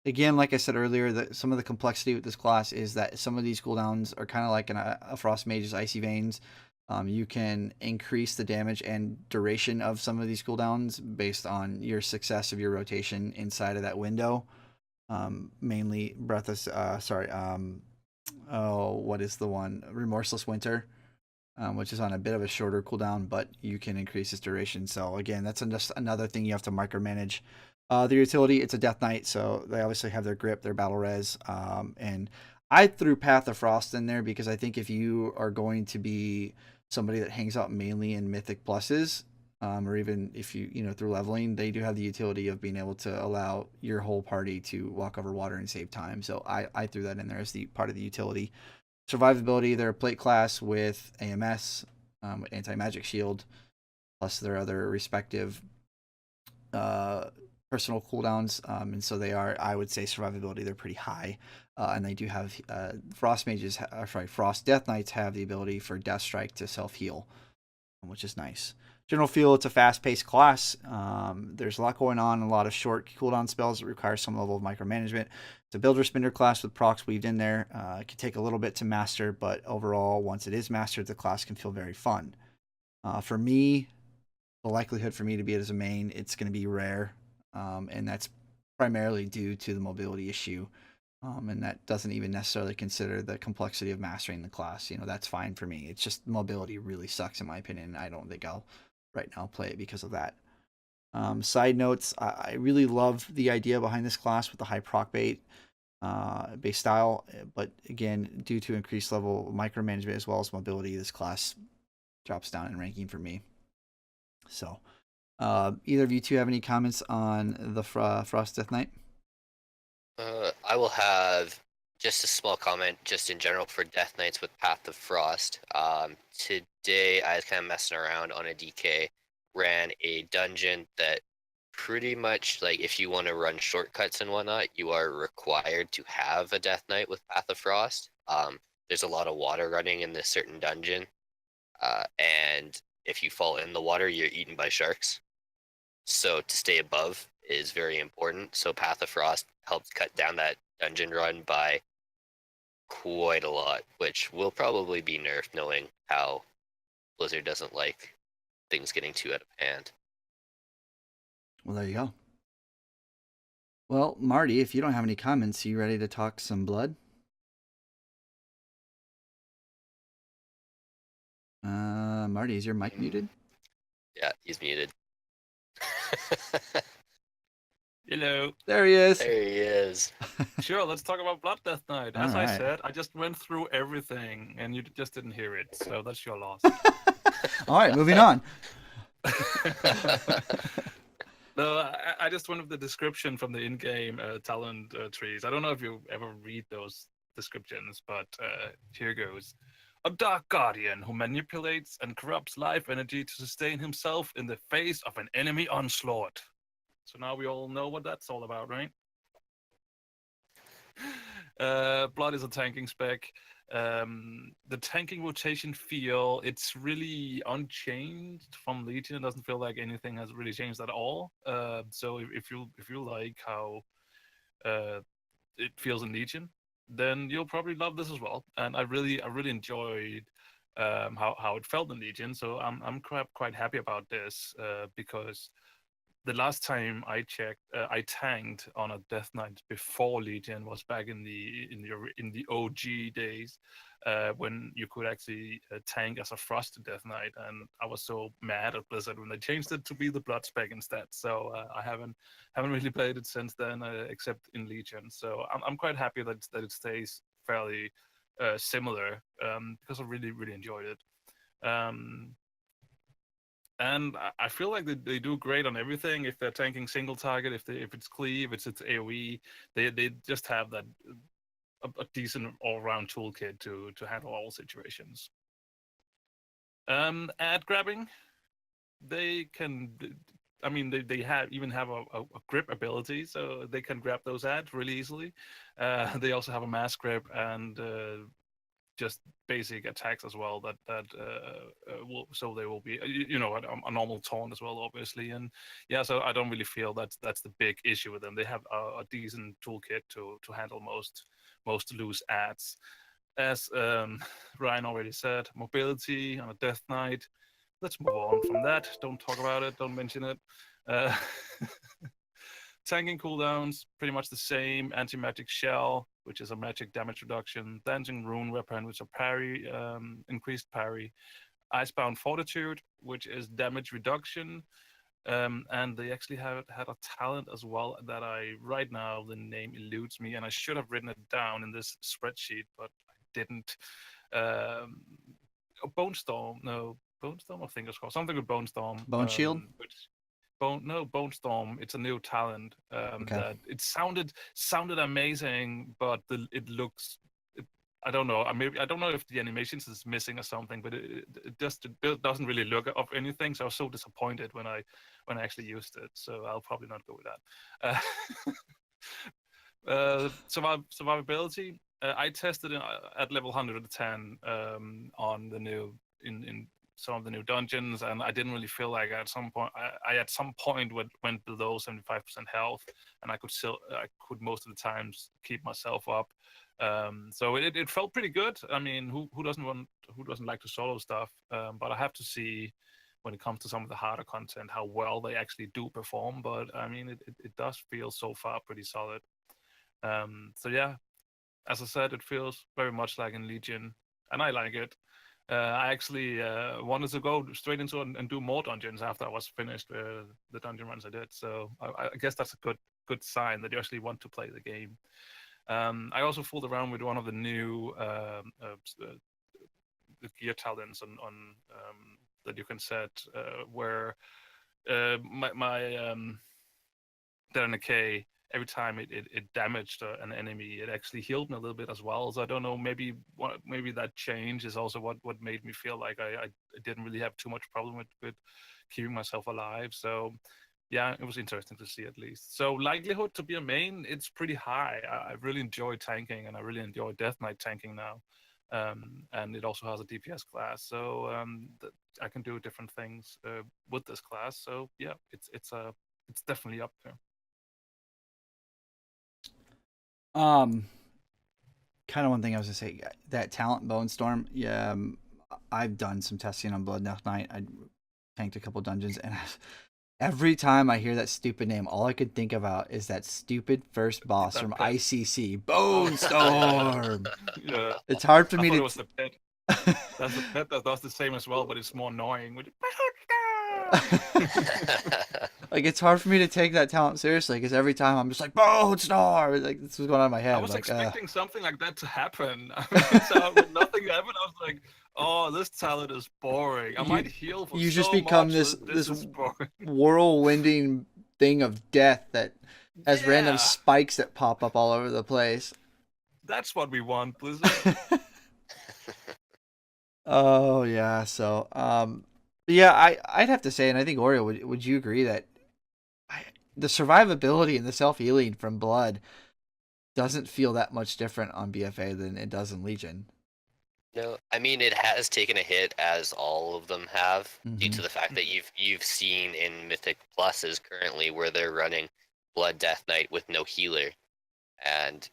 again, like I said earlier, some of the complexity with this class is that some of these cooldowns are kind of like a Frost Mage's Icy Veins. You can increase the damage and duration of some of these cooldowns based on your success of your rotation inside of that window. Mainly Breath of, what is the one? Remorseless Winter, which is on a bit of a shorter cooldown, but you can increase its duration. So again, that's just another thing you have to micromanage. The utility, it's a Death Knight, so they obviously have their grip, their battle res, and I threw Path of Frost in there because I think if you are going to be somebody that hangs out mainly in Mythic pluses, or even if through leveling, they do have the utility of being able to allow your whole party to walk over water and save time. So I threw that in there as the part of the utility. Survivability, they're a plate class with AMS, with anti-magic shield, plus their other respective personal cooldowns, and so they are, I would say, survivability, they're pretty high, and they do have Frost Death Knights have the ability for Death Strike to self-heal, which is nice. General feel, it's a fast-paced class. There's a lot going on, a lot of short cooldown spells that require some level of micromanagement. It's a builder spinner class with procs weaved in there. It can take a little bit to master, but overall, once it is mastered, the class can feel very fun. For me, the likelihood for me to be it as a main, it's going to be rare. And that's primarily due to the mobility issue. And that doesn't even necessarily consider the complexity of mastering the class. That's fine for me. It's just mobility really sucks in my opinion. I don't think I'll right now play it because of that. Side notes, I really love the idea behind this class with the high proc bait base style. But again, due to increased level micromanagement as well as mobility, this class drops down in ranking for me. So either of you two have any comments on the Frost Death Knight? I will have just a small comment, just in general for Death Knights with Path of Frost. Today I was kind of messing around on a DK, ran a dungeon that pretty much, like, if you want to run shortcuts and whatnot, you are required to have a Death Knight with Path of Frost. There's a lot of water running in this certain dungeon, and if you fall in the water, you're eaten by sharks. So to stay above is very important. So Path of Frost helps cut down that dungeon run by quite a lot, which will probably be nerfed, knowing how Blizzard doesn't like things getting too out of hand. Well, there you go. Well, Marty, if you don't have any comments, are you ready to talk some blood? Marty, is your mic muted? Yeah, he's muted. Hello. There he is. There he is. Sure, let's talk about Blood Death Knight. All As I right. said, I just went through everything, and you just didn't hear it, so that's your loss. All right, moving on. No, I just went with the description from the in-game talent trees. I don't know if you ever read those descriptions, but here goes. A dark guardian who manipulates and corrupts life energy to sustain himself in the face of an enemy onslaught. So now we all know what that's all about, right? Blood is a tanking spec. The tanking rotation feel, it's really unchanged from Legion. It doesn't feel like anything has really changed at all. So if you like how it feels in Legion, then you'll probably love this as well. And I really enjoyed how it felt in Legion. So I'm quite happy about this because the last time I checked, I tanked on a Death Knight before Legion was back in the OG days, when you could actually tank as a Frost Death Knight, and I was so mad at Blizzard when they changed it to be the Blood spec instead. So I haven't really played it since then, except in Legion. So I'm quite happy that it stays fairly similar, because I really enjoyed it. And I feel like they do great on everything. If they're tanking single target, if it's cleave, it's AOE, they just have that a decent all round toolkit to handle all situations. Ad grabbing, they can. I mean, they have a grip ability, so they can grab those ads really easily. They also have a mass grip and just basic attacks as well so they will be a normal taunt as well, obviously. And yeah, so I don't really feel that's the big issue with them. They have a decent toolkit to handle most loose ads. As Ryan already said, mobility on a Death Knight, let's move on from that. Don't talk about it, don't mention it. uh, Tanking cooldowns, pretty much the same. Anti-magic shell, which is a magic damage reduction. Dancing rune weapon, which is a parry, increased parry. Icebound fortitude, which is damage reduction. And they actually had a talent as well that right now the name eludes me, and I should have written it down in this spreadsheet, but I didn't. Bone Storm, no, Bone Storm, I think it's called something with Bone Storm. Bone Shield? Which Bone Storm. It's a new talent. Okay. That it sounded amazing, but it looks. I don't know. I don't know if the animations is missing or something, but it doesn't really look of anything. So I was so disappointed when I actually used it. So I'll probably not go with that. Survivability. I tested it at level 110 on the new in some of the new dungeons, and I didn't really feel like at some point I at some point went below 75% health, and I could most of the times keep myself up. So it felt pretty good. I mean, who doesn't like to solo stuff? But I have to see when it comes to some of the harder content how well they actually do perform. But I mean, it does feel so far pretty solid. So yeah, as I said, it feels very much like in Legion, and I like it. I actually wanted to go straight into it and do more dungeons after I was finished the dungeon runs I did. So I guess that's a good sign that you actually want to play the game. I also fooled around with one of the new the gear talents on that you can set, where my K, every time it damaged an enemy, it actually healed me a little bit as well. So I don't know, maybe that change is also what made me feel like I didn't really have too much problem with keeping myself alive. So yeah, it was interesting to see at least. So likelihood to be a main, it's pretty high. I really enjoy tanking, and I really enjoy Death Knight tanking now. And it also has a DPS class, so I can do different things with this class. So yeah, it's definitely up there. Kind of one thing I was gonna say, that talent Bone Storm. Yeah, I've done some testing on Blood Death Knight. I tanked a couple dungeons, and every time I hear that stupid name, all I could think about is that stupid first boss That from pet. ICC, Bone Storm. Yeah, It's hard for I me thought to. it was the pet. That's the pet that does the same as well, but it's more annoying. Like, it's hard for me to take that talent seriously because every time I'm just like, Bone Storm. Like, this was going on in my head. I was like, expecting something like that to happen. I mean, so when nothing happened, I was like, "Oh, this talent is boring. I might heal for you so just become much, this but this is boring." whirlwinding thing of death that has random Yeah, spikes that pop up all over the place. that's what we want, Blizzard. Oh yeah, so yeah, I'd have to say, and I think Oreo, would you agree that the survivability and the self healing from blood doesn't feel that much different on BFA than it does in Legion. No, I mean it has taken a hit, as all of them have, due to Mhm. the fact that you've seen in Mythic Pluses currently where they're running Blood Death Knight with no healer, and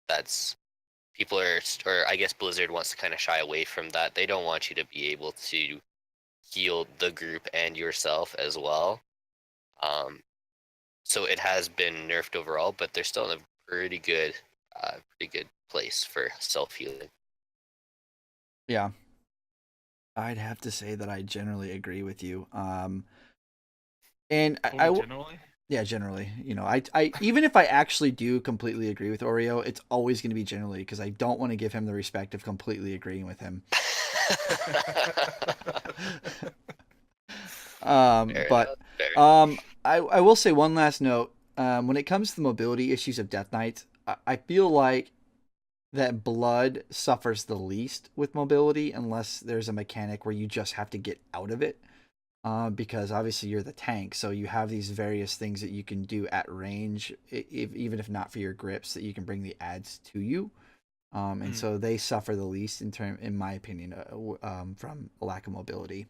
that's people are, or I guess Blizzard wants to kind of shy away from that. They don't want you to be able to heal the group and yourself as well. Um, so it has been nerfed overall, but they're still in a pretty good place for self healing. Yeah. I'd have to say that I generally agree with you. And Only generally. yeah, generally, I even if I actually do completely agree with Oreo, it's always going to be generally because I don't want to give him the respect of completely agreeing with him. Fair But enough. Fair enough. I will say one last note. When it comes to the mobility issues of Death Knight, I feel like that blood suffers the least with mobility unless there's a mechanic where you just have to get out of it. Because obviously you're the tank, so you have these various things that you can do at range, even if not for your grips, that you can bring the ads to you. And so they suffer the least in my opinion, from a lack of mobility.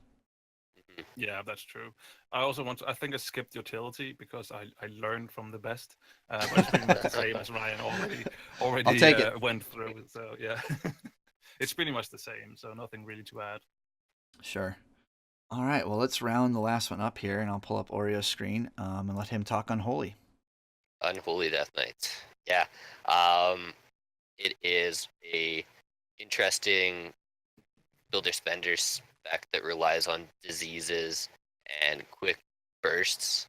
Yeah, that's true. I think I skipped utility because I learned from the best, but it's pretty much the same as Ryan I'll already take it. went through. So yeah, it's pretty much the same. So nothing really to add. Sure. All right, well, let's round the last one up here, and I'll pull up Oreo's screen and let him talk Unholy. Unholy Death Knights. Yeah. It is a interesting builder spender spec that relies on diseases and quick bursts.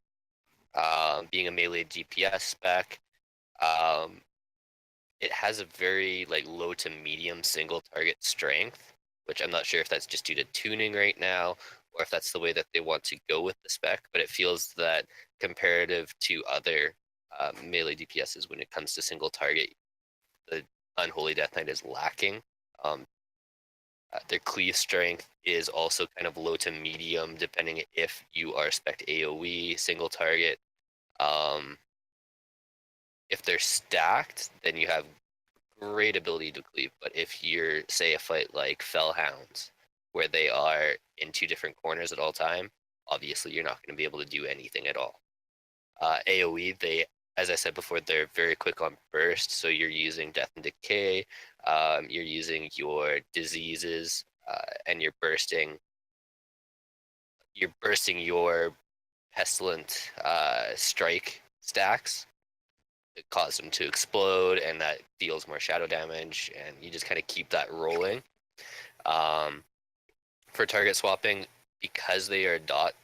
Being a melee DPS spec, um, it has a very low to medium single target strength, which I'm not sure if that's just due to tuning right now or if that's the way that they want to go with the spec. But it feels that comparative to other melee DPSs when it comes to single target, the Unholy Death Knight is lacking. Um, their cleave strength is also kind of low to medium, depending if you are spec AoE, single target. Um, if they're stacked, then you have great ability to cleave. But if you're, say, a fight like Fellhounds, where they are in two different corners at all time, obviously you're not going to be able to do anything at all. AoE, as I said before, they're very quick on burst, so you're using Death and Decay, you're using your diseases, and you're bursting your pestilent strike stacks. It causes them to explode, and that deals more shadow damage, and you just kind of keep that rolling. For target swapping, because they are dot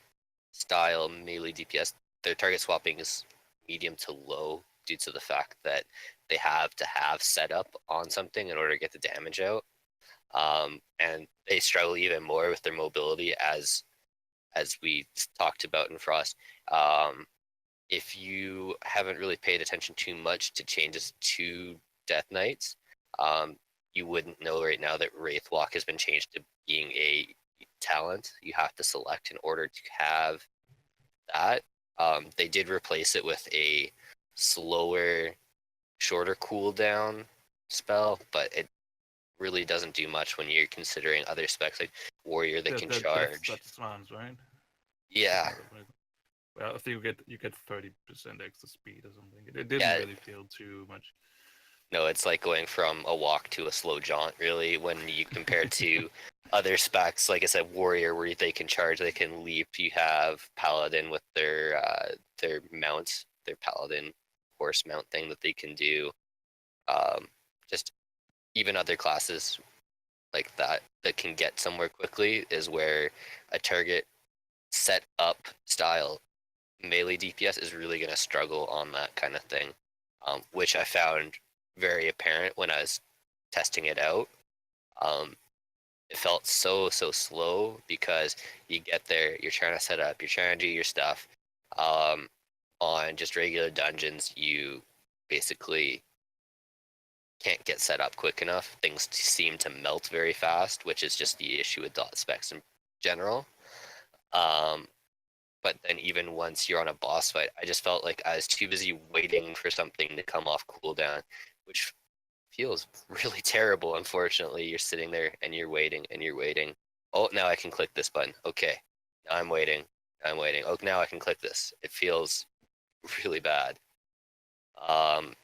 style melee DPS, their target swapping is medium to low due to the fact that they have to have setup on something in order to get the damage out. And they struggle even more with their mobility, as we talked about in Frost. If you haven't really paid attention too much to changes to Death Knights, you wouldn't know right now that Wraithwalk has been changed to being a talent. You have to select in order to have that. They did replace it with a slower, shorter cooldown spell, but it really doesn't do much when you're considering other specs like Warrior that can charge. That's Swans, right? Yeah. Well, I think you get 30% extra speed or something. It didn't really feel too much. No, it's like going from a walk to a slow jaunt, really, when you compare to other specs. Like I said, Warrior, where they can charge, they can leap. You have Paladin with their mounts, their Paladin horse mount thing that they can do. Just even other classes like that can get somewhere quickly is where a target set up style melee DPS is really going to struggle on that kind of thing, which I found very apparent when I was testing it out. It felt so slow because you get there, you're trying to set up, you're trying to do your stuff. On just regular dungeons, you basically can't get set up quick enough. Things seem to melt very fast, which is just the issue with dot specs in general. But then even once you're on a boss fight, I just felt like I was too busy waiting for something to come off cooldown, which feels really terrible. Unfortunately, you're sitting there and you're waiting and you're waiting. Oh, now I can click this button. Okay, now I'm waiting. I'm waiting. Oh, now I can click this. It feels really bad. Um,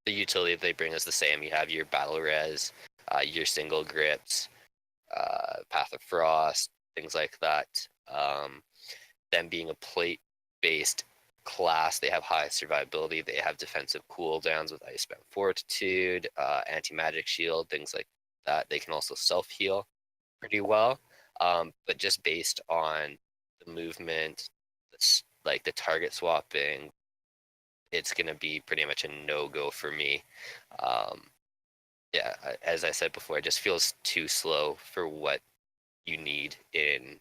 the utility they bring is the same. You have your battle res, your single grips, Path of Frost, things like that. Them being a plate-based class, they have high survivability. They have defensive cooldowns with Icebound Fortitude, anti-magic shield, things like that. They can also self-heal pretty well. But just based on the movement, like the target swapping, it's going to be pretty much a no-go for me. Yeah, as I said before, it just feels too slow for what you need in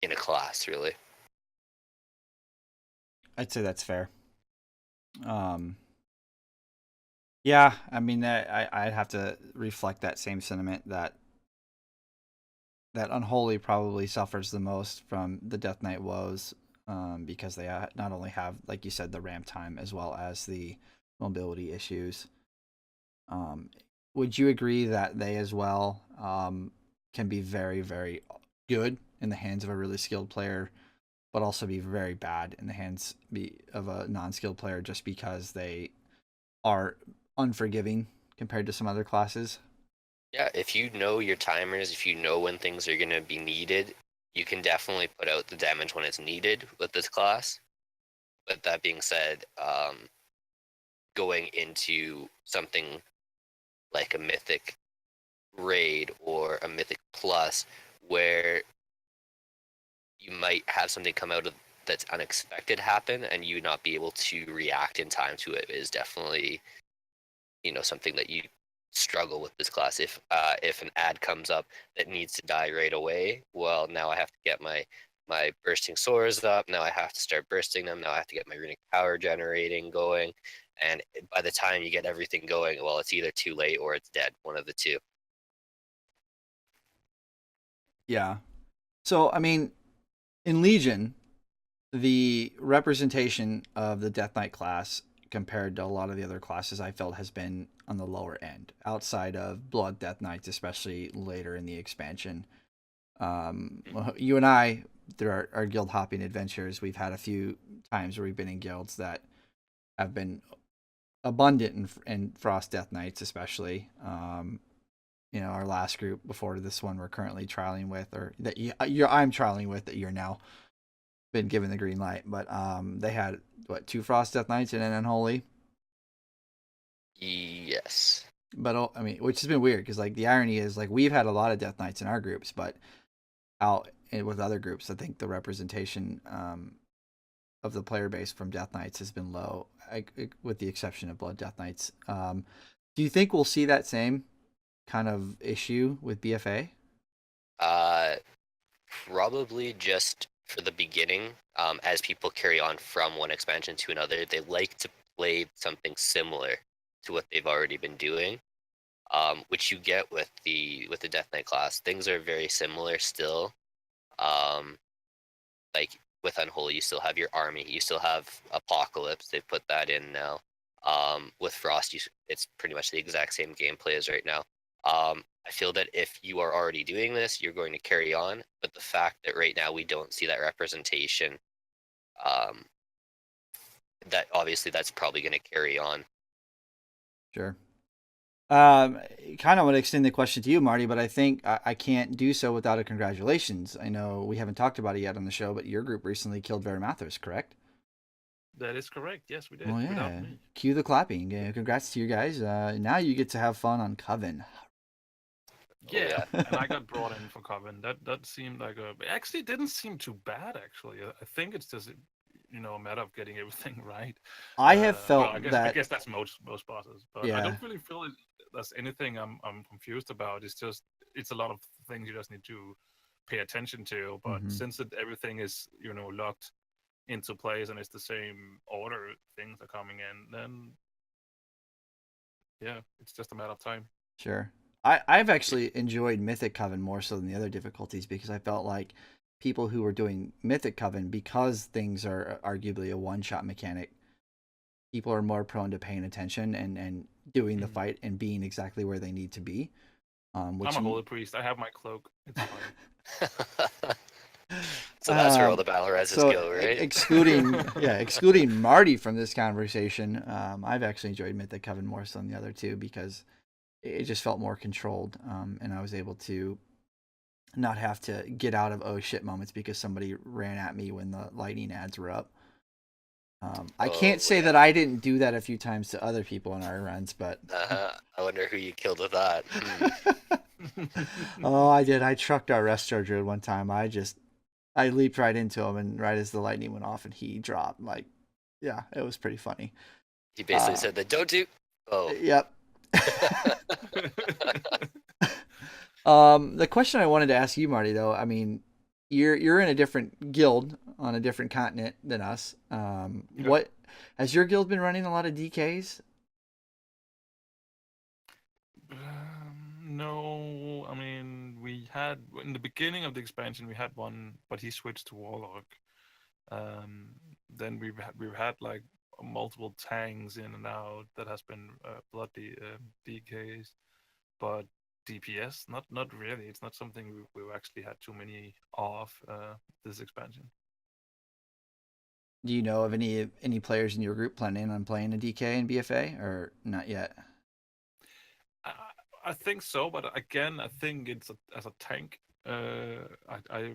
a class, really. I'd say that's fair. Yeah, I mean, I'd have to reflect that same sentiment that Unholy probably suffers the most from the Death Knight woes, because they not only have, like you said, the ramp time as well as the mobility issues. Would you agree that they as well can be very, very good in the hands of a really skilled player, but also be very bad in the hands of a non-skilled player just because they are unforgiving compared to some other classes? Yeah, if you know your timers, if you know when things are going to be needed, you can definitely put out the damage when it's needed with this class. But that being said, going into something like a Mythic raid or a Mythic plus, where you might have something come out of that's unexpected happen and you not be able to react in time to it, is definitely, something that you struggle with this class. If an ad comes up that needs to die right away, well, now I have to get my bursting swords up. Now I have to start bursting them. Now I have to get my runic power generating going. And by the time you get everything going, well, it's either too late or it's dead. One of the two. Yeah. So, I mean, in Legion, the representation of the Death Knight class compared to a lot of the other classes I felt has been on the lower end, outside of Blood Death Knights, especially later in the expansion. You and I, through our guild hopping adventures, we've had a few times where we've been in guilds that have been abundant in Frost Death Knights, especially. Our last group before this one we're currently trialing with, or that I'm trialing with, that you're now been given the green light. But they had two Frost Death Knights and an Unholy. Yes. But I mean, which has been weird because like the irony is like we've had a lot of Death Knights in our groups, but out with other groups, I think the representation of the player base from Death Knights has been low, with the exception of Blood Death Knights. Do you think we'll see that same kind of issue with BFA? Probably just for the beginning. As people carry on from one expansion to another, they like to play something similar to what they've already been doing, which you get with the Death Knight class. Things are very similar still. Like with Unholy, you still have your army, you still have Apocalypse. They've put that in now. With Frost, it's pretty much the exact same gameplay as right now. I feel that if you are already doing this, you're going to carry on. But the fact that right now we don't see that representation, that obviously that's probably going to carry on. Sure. Kind of want to extend the question to you, Marty, but I think I can't do so without a congratulations. I know we haven't talked about it yet on the show, but your group recently killed Veramathers, correct? That is correct. Yes, we did. Oh Without yeah. me. Cue the clapping. Congrats to you guys. Now you get to have fun on Coven. Yeah, and I got brought in for Coven. That seemed like actually it didn't seem too bad actually. I think it's just a matter of getting everything right. I have felt I guess that's most bosses, but Yeah. I don't really feel there's anything I'm confused about. It's a lot of things you just need to pay attention to. But since everything is locked into place and it's the same order things are coming in, then yeah, it's just a matter of time. Sure. I've actually enjoyed Mythic Coven more so than the other difficulties because I felt like people who are doing Mythic Coven, because things are arguably a one-shot mechanic, people are more prone to paying attention and doing the fight and being exactly where they need to be. Which I'm a holy priest. I have my cloak. It's fine. So that's where all the battle reses so go, right? excluding Marty from this conversation, I've actually enjoyed Mythic Coven more so than the other two because it just felt more controlled, and I was able to not have to get out of oh shit moments because somebody ran at me when the lightning ads were up. I can't say that I didn't do that a few times to other people in our runs, but I wonder who you killed with that. oh, I did. I trucked our resto druid one time. I leaped right into him, and right as the lightning went off, and he dropped. Like, yeah, it was pretty funny. He basically said that don't do. Oh. Yep. The question I wanted to ask you, Marty, though, I mean, you're in a different guild on a different continent than us. What has your guild been running? A lot of DKs? No, I mean we had in the beginning of the expansion we had one, but he switched to Warlock. Then we've had like multiple tanks in and out that has been bloody DKs, but DPS not really. It's not something we've actually had too many of this expansion. Do you know of any players in your group planning on playing a DK in BFA or not yet? I think so, but again, I think it's as a tank. I,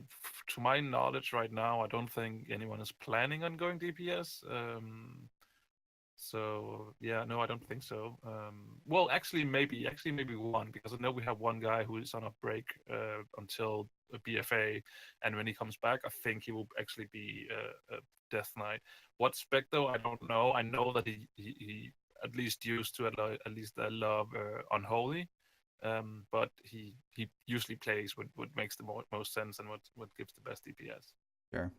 to my knowledge, right now, I don't think anyone is planning on going DPS. So yeah, no, I don't think so. Well, actually, maybe one, because I know we have one guy who is on a break until a BFA, and when he comes back, I think he will actually be a Death Knight. What spec though, I don't know. I know that he at least used to at least love Unholy. But he usually plays what makes the most sense and what gives the best DPS. Sure.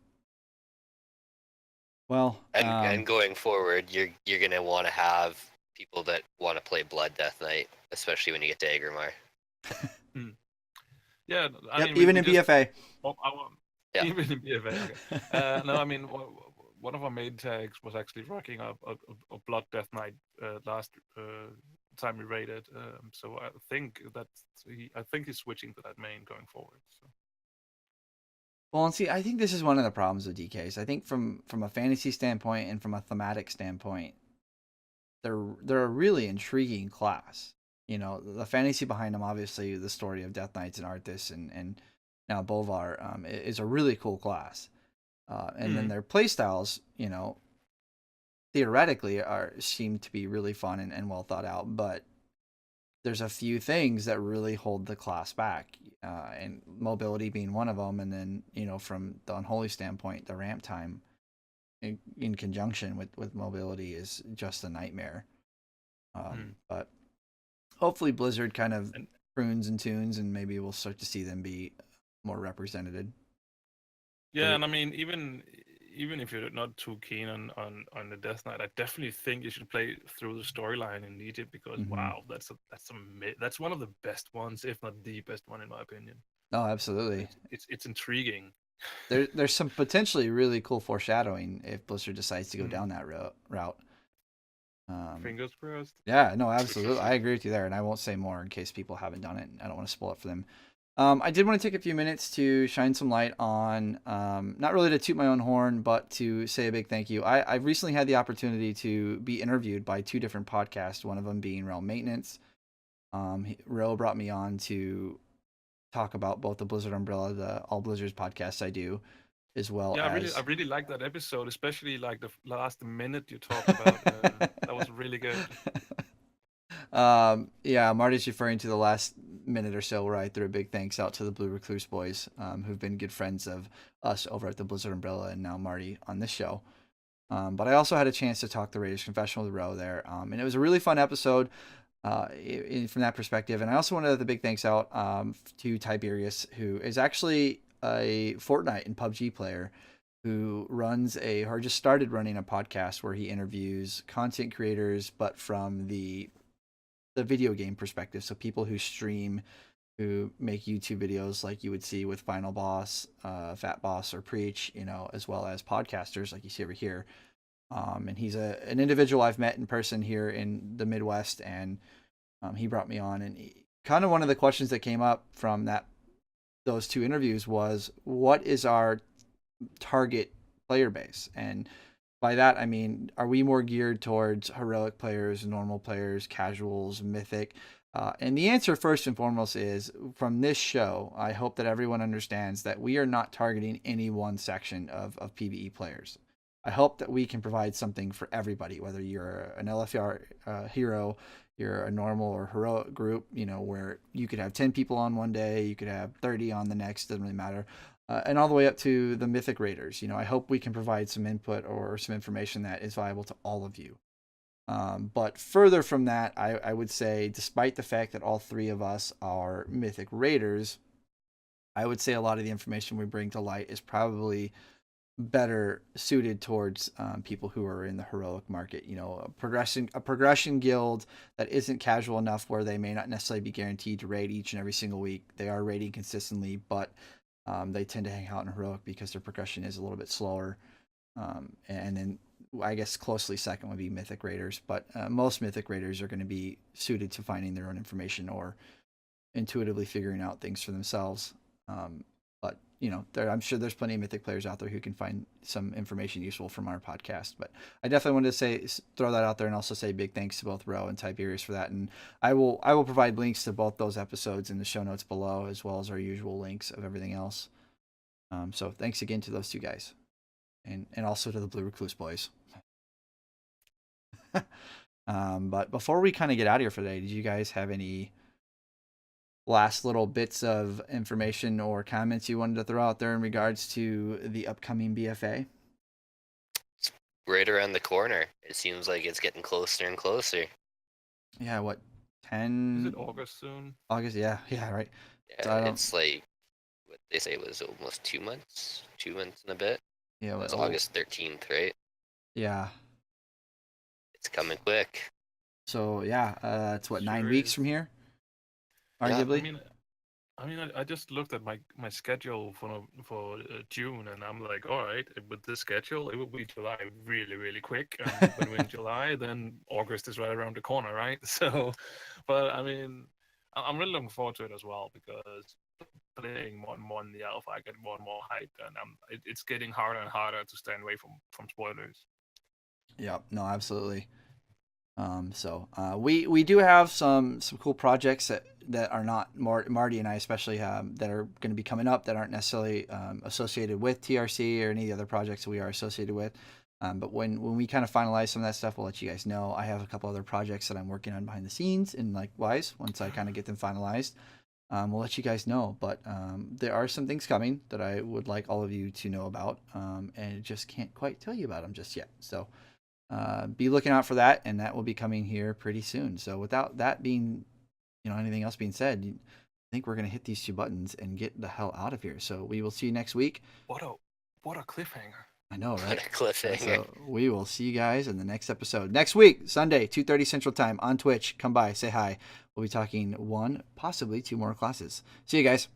Well, and going forward, you're gonna want to have people that want to play Blood Death Knight, especially when you get to Agrimar. Yeah, I mean, even in BFA. Yeah. Even in BFA. Okay. No, I mean, one of our main tags was actually rocking a Blood Death Knight last time we raided. So I think he's switching to that main going forward. So. Well, and see, I think this is one of the problems with DKs. I think from a fantasy standpoint and from a thematic standpoint, they're a really intriguing class. You know, the fantasy behind them, obviously, the story of Death Knights and Arthas and now Bolvar is a really cool class. And then their playstyles, you know, theoretically seem to be really fun and well thought out, but there's a few things that really hold the class back, and mobility being one of them. And then, you know, from the Unholy standpoint, the ramp time in conjunction with mobility is just a nightmare. But hopefully Blizzard kind of prunes and tunes, and maybe we'll start to see them be more represented. Yeah, and I mean, even if you're not too keen on the Death Knight, I definitely think you should play through the storyline in Egypt, because wow, that's one of the best ones, if not the best one in my opinion. Oh, absolutely. It's intriguing. There's some potentially really cool foreshadowing if Blizzard decides to go down that route. Fingers crossed. Yeah, no, absolutely. I agree with you there, and I won't say more in case people haven't done it. I don't want to spoil it for them. I did want to take a few minutes to shine some light on, not really to toot my own horn, but to say a big thank you. I recently had the opportunity to be interviewed by 2 different podcasts, one of them being Realm Maintenance. Ro brought me on to talk about both the Blizzard Umbrella, the All Blizzards podcast I do, as well as... I really liked that episode, especially like the last minute you talked about. That was really good. Yeah, Marty's referring to the last minute or so where I threw a big thanks out to the Blue Recluse boys, who've been good friends of us over at the Blizzard Umbrella, and now Marty on this show. But I also had a chance to talk the Raiders Confessional with Ro there, and it was a really fun episode from that perspective. And I also wanted to have the big thanks out to Tiberius, who is actually a Fortnite and PUBG player who just started running a podcast where he interviews content creators, but from the video game perspective. So people who stream, who make YouTube videos like you would see with Final Boss, Fat Boss, or Preach, as well as podcasters like you see over here. And he's an individual I've met in person here in the Midwest, and he brought me on. And kind of one of the questions that came up from those two interviews was, what is our target player base? And by that, I mean, are we more geared towards heroic players, normal players, casuals, mythic? And the answer, first and foremost, is from this show, I hope that everyone understands that we are not targeting any one section of PvE players. I hope that we can provide something for everybody, whether you're an LFR hero, you're a normal or heroic group, where you could have 10 people on one day, you could have 30 on the next, doesn't really matter. And all the way up to the Mythic Raiders. I hope we can provide some input or some information that is viable to all of you. But further from that, I would say, despite the fact that all three of us are Mythic Raiders, I would say a lot of the information we bring to light is probably better suited towards people who are in the heroic market. A progression guild that isn't casual enough where they may not necessarily be guaranteed to raid each and every single week. They are raiding consistently, but they tend to hang out in heroic because their progression is a little bit slower. And then I guess closely second would be Mythic Raiders, but most Mythic Raiders are going to be suited to finding their own information or intuitively figuring out things for themselves. But I'm sure there's plenty of Mythic players out there who can find some information useful from our podcast. But I definitely wanted to throw that out there, and also say big thanks to both Ro and Tiberius for that. And I will provide links to both those episodes in the show notes below, as well as our usual links of everything else. So thanks again to those two guys, and also to the Blue Recluse boys. But before we kind of get out of here for today, did you guys have any last little bits of information or comments you wanted to throw out there in regards to the upcoming BFA? It's right around the corner. It seems like it's getting closer and closer. Yeah, what, 10? Is it August soon? August, yeah, right. Yeah, it's like, what they say was almost 2 months. 2 months and a bit. Yeah, it's August 13th, right? Yeah. It's coming quick. So, yeah, it's what, Sure 9 is. weeks from here? Arguably? Yeah, I mean, I just looked at my schedule for June, and I'm like, all right, with this schedule, it will be July really, really quick. And when we're in July, then August is right around the corner, right? So, but I mean, I'm really looking forward to it as well, because playing more and more in the alpha, I get more and more hyped, and it's getting harder and harder to stay away from spoilers. Yeah, no, absolutely. So we do have some cool projects that are not Marty and I especially that are going to be coming up that aren't necessarily associated with TRC or any of the other projects that we are associated with. But when we kind of finalize some of that stuff, we'll let you guys know. I have a couple other projects that I'm working on behind the scenes, and likewise, once I kind of get them finalized, we'll let you guys know. But there are some things coming that I would like all of you to know about, and just can't quite tell you about them just yet. So be looking out for that, and that will be coming here pretty soon. So without that being, anything else being said, I think we're going to hit these 2 buttons and get the hell out of here. So we will see you next week. What a cliffhanger. I know, right? What a cliffhanger. So we will see you guys in the next episode. Next week, Sunday, 2:30 Central Time on Twitch. Come by, say hi. We'll be talking 1, possibly 2 more classes. See you guys.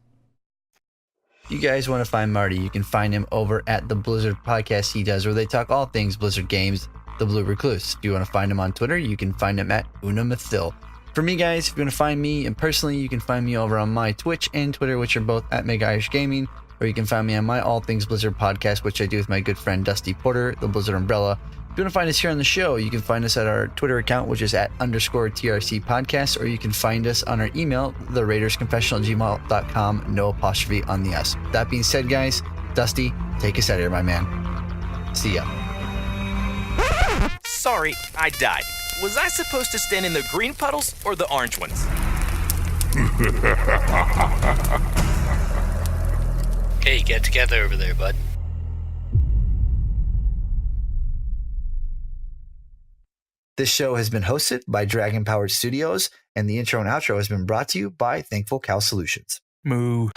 You guys want to find Marty, you can find him over at the Blizzard podcast he does, where they talk all things Blizzard games, the Blue Recluse. If you want to find him on Twitter, you can find him at Unamathil. For me, guys, if you want to find me, and personally, you can find me over on my Twitch and Twitter, which are both at Mega Irish Gaming, or you can find me on my All Things Blizzard podcast, which I do with my good friend Dusty Porter, the Blizzard Umbrella. If you want to find us here on the show, you can find us at our Twitter account, which is at _TRC podcast, or you can find us on our email, theraidersconfessional@gmail.com, no apostrophe on the S. That being said, guys, Dusty, take us out of here, my man. See ya. Sorry, I died. Was I supposed to stand in the green puddles or the orange ones? Hey, get together over there, bud. This show has been hosted by Dragon Powered Studios, and the intro and outro has been brought to you by Thankful Cow Solutions. Moo.